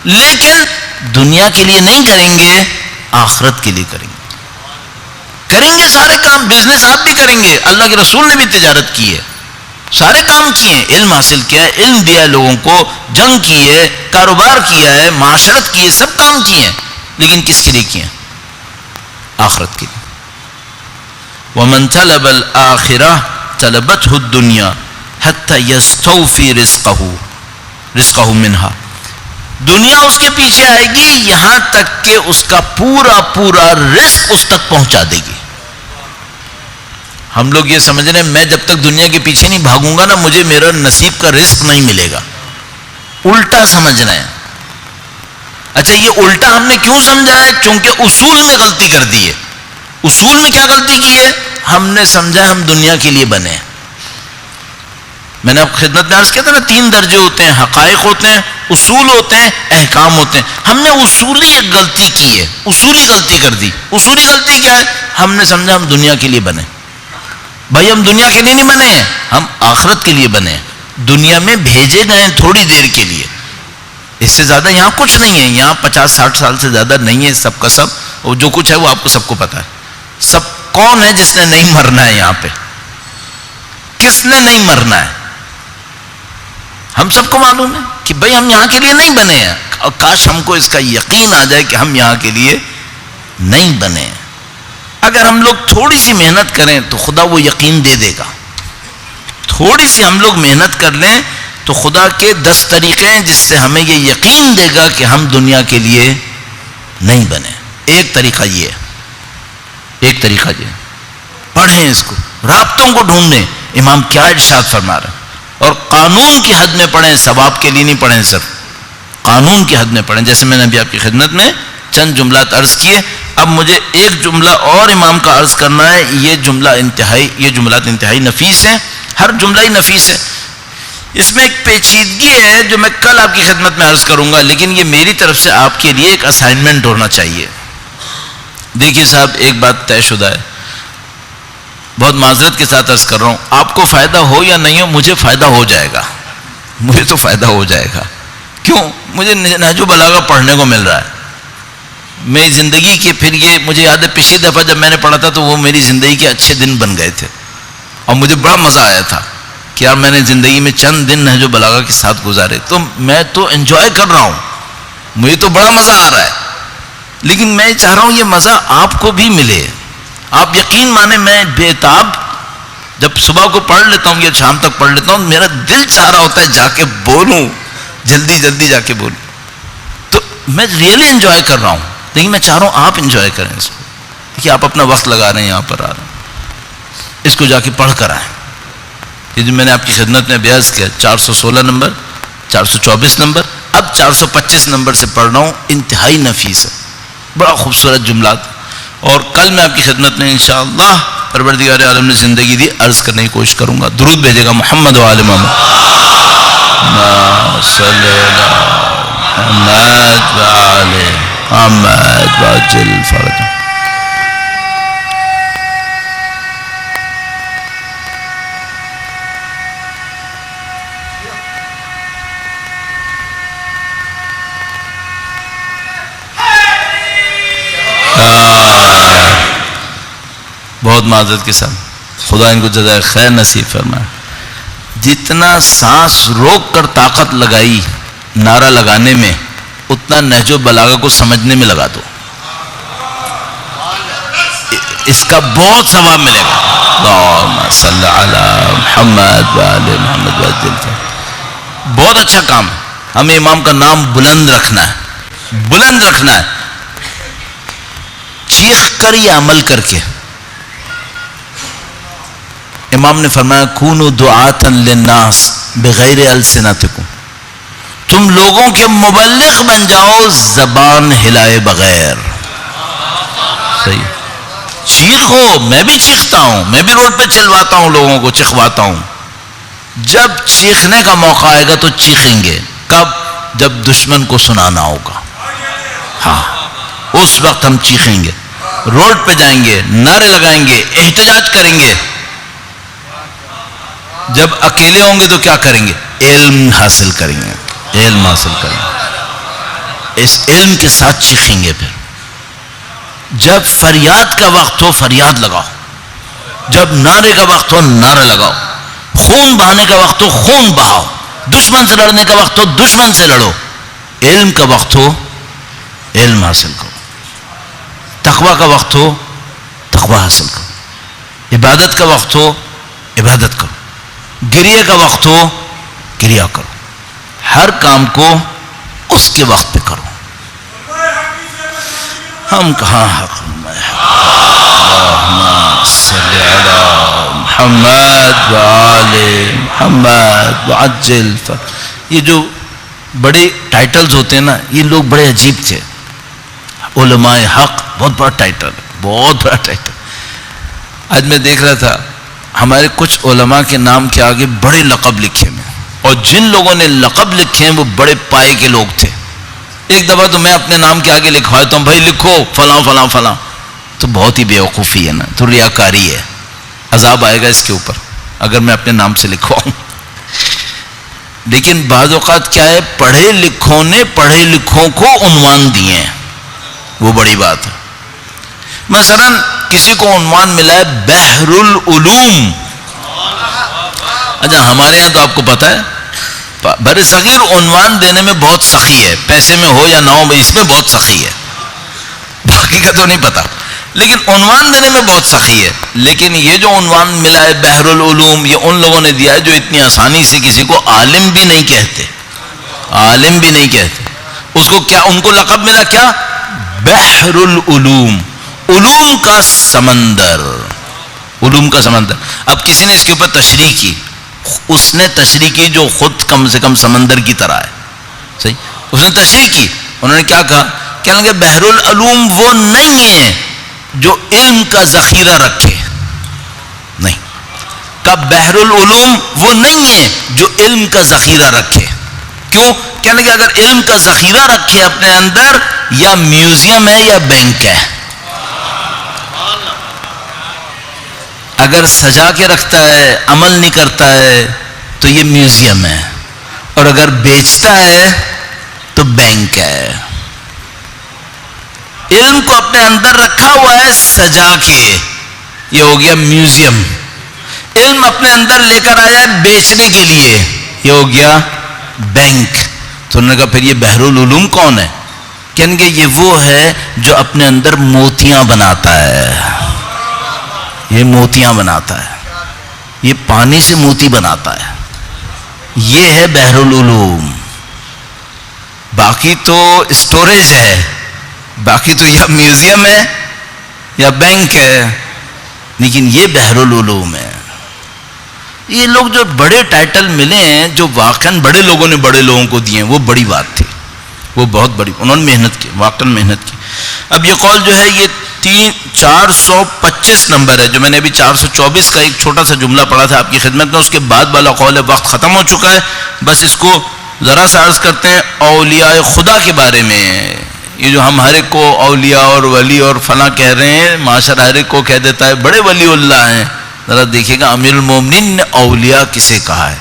لیکن دنیا کے لیے نہیں کریں گے، آخرت کے لیے کریں گے سارے کام. بزنس آپ بھی کریں گے، اللہ کے رسول نے بھی تجارت کی ہے، سارے کام کیے ہیں، علم حاصل کیا ہے، علم دیا ہے لوگوں کو، جنگ کی ہے، کاروبار کیا ہے، معاشرت کی ہے، سب کام کیے ہیں، لیکن کس کے لیے کیے ہیں؟ آخرت کے لیے. وَمَنْ طَلَبَ الْآخِرَةَ طَلَبَتْهُ الدُّنْيَا حَتَّى يَسْتَوْفِي رِزْقَهُ مِنْهَا. دنیا اس کے پیچھے آئے گی یہاں تک کہ اس کا پورا رزق اس تک پہنچا دے گی. ہم لوگ یہ سمجھ رہے ہیں میں جب تک دنیا کے پیچھے نہیں بھاگوں گا نا، مجھے میرا نصیب کا رزق نہیں ملے گا. الٹا سمجھ رہے ہیں. اچھا یہ الٹا ہم نے کیوں سمجھا ہے؟ چونکہ اصول میں غلطی کر دی ہے. اصول میں کیا غلطی کی ہے؟ ہم نے سمجھا ہم دنیا کے لیے بنے ہیں. میں نے آپ خدمت میں عرض کیا تھا نا 3 درجے ہوتے ہیں، حقائق ہوتے ہیں، اصول ہوتے ہیں، احکام ہوتے ہیں. ہم نے اصولی ایک غلطی کی ہے، اصولی غلطی کر دی. اصولی غلطی کیا ہے؟ ہم نے سمجھا ہم دنیا کے لیے بنے. بھائی ہم دنیا کے لیے نہیں بنے ہیں، ہم آخرت کے لیے بنے ہیں. دنیا میں بھیجے گئے ہیں تھوڑی دیر کے لیے، اس سے زیادہ یہاں کچھ نہیں ہے. یہاں 50-60 سال سے زیادہ نہیں ہے سب کا سب، اور جو کچھ ہے وہ آپ کو سب کو پتا ہے. سب کون ہے جس نے نہیں مرنا ہے؟ یہاں پہ کس نے نہیں مرنا ہے؟ ہم سب کو معلوم ہے کہ بھئی ہم یہاں کے لیے نہیں بنے ہیں. اور کاش ہم کو اس کا یقین آ جائے کہ ہم یہاں کے لیے نہیں بنے ہیں. اگر ہم لوگ تھوڑی سی محنت کریں تو خدا وہ یقین دے دے گا. تھوڑی سی ہم لوگ محنت کر لیں تو خدا کے 10 طریقے ہیں جس سے ہمیں یہ یقین دے گا کہ ہم دنیا کے لیے نہیں بنے. ایک طریقہ یہ ہے، ایک طریقہ یہ ہے، پڑھیں اس کو، رابطوں کو ڈھونڈیں. امام کیا ارشاد فرما رہا ہے؟ اور قانون کی حد میں پڑھیں، ثواب کے لیے نہیں پڑھیں، صرف قانون کی حد میں پڑھیں. جیسے میں نے ابھی آپ کی خدمت میں چند جملات عرض کیے. اب مجھے ایک جملہ اور امام کا عرض کرنا ہے. یہ جملات انتہائی نفیس ہیں، ہر جملہ ہی نفیس ہے. اس میں ایک پیچیدگی ہے جو میں کل آپ کی خدمت میں عرض کروں گا، لیکن یہ میری طرف سے آپ کے لیے ایک اسائنمنٹ ہونا چاہیے. دیکھیے صاحب، ایک بات طے شدہ ہے، بہت معذرت کے ساتھ عرض کر رہا ہوں، آپ کو فائدہ ہو یا نہیں ہو، مجھے فائدہ ہو جائے گا. مجھے تو فائدہ ہو جائے گا. کیوں؟ مجھے نہج البلاغہ پڑھنے کو مل رہا ہے. میری زندگی کے، پھر یہ مجھے یاد ہے پچھلی دفعہ جب میں نے پڑھا تھا تو وہ میری زندگی کے اچھے دن بن گئے تھے، اور مجھے بڑا مزہ آیا تھا کہ یار میں نے زندگی میں چند دن نہج البلاغہ کے ساتھ گزارے. تو میں تو انجوائے کر رہا ہوں، مجھے تو بڑا مزہ آ رہا ہے. لیکن میں چاہ رہا ہوں یہ مزہ آپ کو بھی ملے. آپ یقین مانیں، میں بے تاب جب صبح کو پڑھ لیتا ہوں یا شام تک پڑھ لیتا ہوں، میرا دل چاہ رہا ہوتا ہے جا کے بولوں، جلدی جلدی جا کے بولوں. تو میں ریئلی انجوائے کر رہا ہوں، لیکن میں چاہ رہا ہوں آپ انجوائے کریں اس کو. دیکھیے آپ اپنا وقت لگا رہے ہیں، یہاں پر آ رہے ہیں، اس کو جا کے پڑھ کر آئیں. یہ جو میں نے آپ کی خدمت میں بیعت کیا 416 نمبر، 424 نمبر، اب 425 نمبر سے پڑھ رہا ہوں. انتہائی نفیس ہے، بڑا خوبصورت جملات. اور کل میں آپ کی خدمت میں انشاءاللہ پروردگار عالم نے زندگی دی عرض کرنے کی کوشش کروں گا. درود بھیجے گا محمد و آل محمد. صلی اللہ محمد و آل محمد واجل فرج. بہت معذرت کے ساتھ، خدا ان کو جزائے خیر نصیب فرمائے. جتنا سانس روک کر طاقت لگائی نعرہ لگانے میں، اتنا نہج البلاغہ کو سمجھنے میں لگا دو، اس کا بہت ثواب ملے گا. اللہم صلی علی محمد و آل محمد وعجل. بہت اچھا کام ہے. ہمیں امام کا نام بلند رکھنا ہے، بلند رکھنا ہے، چیخ کر یا عمل کر کے. امام نے فرمایا کونوا دعاۃ للناس بغیر السنتکم، تم لوگوں کے مبلغ بن جاؤ زبان ہلائے بغیر. صحیح، چیخو. میں بھی چیختا ہوں، میں بھی روڈ پہ چلواتا ہوں، لوگوں کو چکھواتا ہوں. جب چیخنے کا موقع آئے گا تو چیخیں گے. کب؟ جب دشمن کو سنانا ہوگا. ہاں، اس وقت ہم چیخیں گے، روڈ پہ جائیں گے، نعرے لگائیں گے، احتجاج کریں گے. جب اکیلے ہوں گے تو کیا کریں گے؟ علم حاصل کریں گے، علم حاصل کریں گے، اس علم کے ساتھ چیخیں گے. پھر جب فریاد کا وقت ہو فریاد لگاؤ، جب نعرے کا وقت ہو نعرہ لگاؤ، خون بہانے کا وقت ہو خون بہاؤ، دشمن سے لڑنے کا وقت ہو دشمن سے لڑو، علم کا وقت ہو علم حاصل کرو، تقوی کا وقت ہو تقوی حاصل کرو، عبادت کا وقت ہو عبادت کرو، گریہ کا وقت ہو گریہ کرو. ہر کام کو اس کے وقت پہ کرو. ہم کہاں حق میں، اللہم صلی علی محمد و آل محمد وعجل. یہ جو بڑے ٹائٹلز ہوتے ہیں نا، یہ لوگ بڑے عجیب تھے. علماء حق بہت بڑا ٹائٹل، بہت بڑا ٹائٹل. آج میں دیکھ رہا تھا ہمارے کچھ علماء کے نام کے آگے بڑے لقب لکھے ہیں، اور جن لوگوں نے لقب لکھے ہیں وہ بڑے پائے کے لوگ تھے. ایک دفعہ تو میں اپنے نام کے آگے لکھواتا ہوں، بھائی لکھو فلاں فلاں فلاں، تو بہت ہی بیوقوفی ہے نا، تو ریاکاری ہے. عذاب آئے گا اس کے اوپر اگر میں اپنے نام سے لکھواؤں. لیکن بعض اوقات کیا ہے، پڑھے لکھوں نے پڑھے لکھوں کو عنوان دیے ہیں، وہ بڑی بات ہے. مثلا کسی کو عنوان ملا ہے بحر العلوم. اچھا ہمارے یہاں تو آپ کو پتا ہے بر صغیر عنوان دینے میں بہت سخی ہے، پیسے میں ہو یا نہ ہو اس میں بہت سخی ہے، باقی کا تو نہیں پتا، لیکن عنوان دینے میں بہت سخی ہے. لیکن یہ جو عنوان ملا ہے بحر العلوم، یہ ان لوگوں نے دیا ہے جو اتنی آسانی سے کسی کو عالم بھی نہیں کہتے، عالم بھی نہیں کہتے. اس کو کیا، ان کو لقب ملا کیا، بحر العلوم، علوم کا سمندر، علوم کا سمندر. اب کسی نے اس کے اوپر تشریح کی، اس نے تشریح کی جو خود کم سے کم سمندر کی طرح ہے، صحیح، اس نے تشریح کی. انہوں نے کیا کہا، کہنے لگے بحر العلوم وہ نہیں ہے جو علم کا ذخیرہ رکھے، نہیں کہ بحر العلوم وہ نہیں ہے جو علم کا ذخیرہ رکھے. کیوں؟ کہنے لگے اگر علم کا ذخیرہ رکھے اپنے اندر، یا میوزیم ہے یا بینک ہے. اگر سجا کے رکھتا ہے عمل نہیں کرتا ہے تو یہ میوزیم ہے، اور اگر بیچتا ہے تو بینک ہے. علم کو اپنے اندر رکھا ہوا ہے سجا کے، یہ ہو گیا میوزیم. علم اپنے اندر لے کر آیا ہے بیچنے کے لیے، یہ ہو گیا بینک. تو انہوں نے کہا پھر یہ بحر العلوم کون ہے؟ کہیں گے یہ وہ ہے جو اپنے اندر موتیاں بناتا ہے، یہ موتیاں بناتا ہے، یہ پانی سے موتی بناتا ہے، یہ ہے بحر العلوم. باقی تو اسٹوریج ہے، باقی تو یا میوزیم ہے یا بینک ہے، لیکن یہ بحر العلوم ہے. یہ لوگ جو بڑے ٹائٹل ملے ہیں، جو واقعاً بڑے لوگوں نے بڑے لوگوں کو دیے ہیں، وہ بڑی بات تھی، وہ بہت بڑی، انہوں نے محنت کی، واقعاً محنت کی. اب یہ قول جو ہے یہ 425 نمبر ہے، جو میں نے ابھی 424 کا ایک چھوٹا سا جملہ پڑھا تھا آپ کی خدمت میں، اس کے بعد والا قول ہے. وقت ختم ہو چکا ہے، بس اس کو ذرا سا عرض کرتے ہیں. اولیاء خدا کے بارے میں، یہ جو ہم ہر ایک کو اولیاء اور ولی اور فلاں کہہ رہے ہیں، معاشرہ ہر ایک کو کہہ دیتا ہے بڑے ولی اللہ ہیں. ذرا دیکھیے گا امیر المومنین نے اولیاء کسے کہا ہے،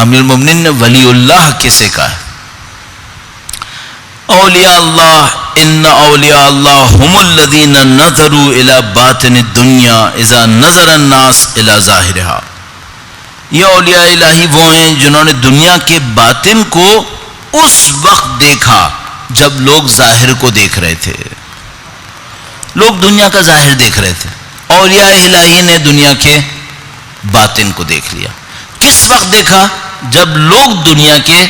امیر المومنین نے ولی اللہ کسے کہا ہے. اولیاء اللہ، ان اولیاء اللہ هم الذین نظروا الى باطن الدنیا اذا نظر الناس الى ظاہرها. یہ اولیاء الہی وہ ہیں جنہوں نے دنیا کے باطن کو اس وقت دیکھا جب لوگ ظاہر کو دیکھ رہے تھے. لوگ دنیا کا ظاہر دیکھ رہے تھے، اولیاء الہی نے دنیا کے باطن کو دیکھ لیا. کس وقت دیکھا؟ جب لوگ دنیا کے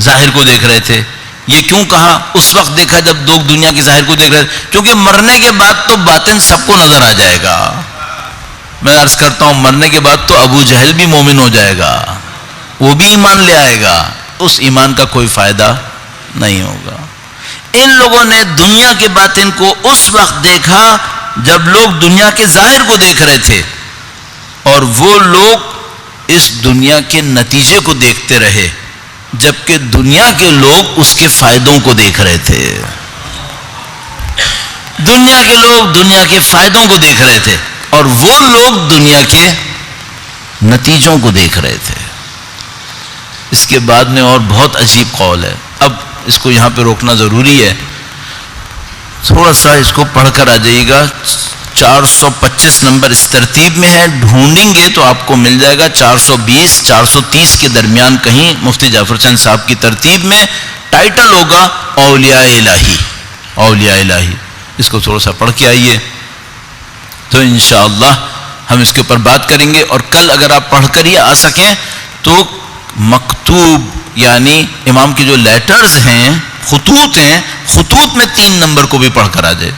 ظاہر کو دیکھ رہے تھے. یہ کیوں کہا اس وقت دیکھا جب لوگ دنیا کے ظاہر کو دیکھ رہے تھے؟ کیونکہ مرنے کے بعد تو باطن سب کو نظر آ جائے گا. میں عرض کرتا ہوں مرنے کے بعد تو ابو جہل بھی مومن ہو جائے گا، وہ بھی ایمان لے آئے گا، اس ایمان کا کوئی فائدہ نہیں ہوگا. ان لوگوں نے دنیا کے باطن کو اس وقت دیکھا جب لوگ دنیا کے ظاہر کو دیکھ رہے تھے، اور وہ لوگ اس دنیا کے نتیجے کو دیکھتے رہے جبکہ دنیا کے لوگ اس کے فائدوں کو دیکھ رہے تھے. دنیا کے لوگ دنیا کے فائدوں کو دیکھ رہے تھے اور وہ لوگ دنیا کے نتیجوں کو دیکھ رہے تھے. اس کے بعد میں اور بہت عجیب قول ہے. اب اس کو یہاں پہ روکنا ضروری ہے، تھوڑا سا اس کو پڑھ کر آ جائیے گا. 425 نمبر اس ترتیب میں ہے، ڈھونڈیں گے تو آپ کو مل جائے گا 420 430 کے درمیان کہیں مفتی جعفر چند صاحب کی ترتیب میں. ٹائٹل ہوگا اولیاء الہی، اولیاء الہی. اس کو تھوڑا سا پڑھ کے آئیے تو انشاءاللہ ہم اس کے اوپر بات کریں گے. اور کل اگر آپ پڑھ کر ہی آ سکیں تو مکتوب یعنی امام کے جو لیٹرز ہیں، خطوط ہیں، خطوط میں 3 نمبر کو بھی پڑھ کر آ جائے.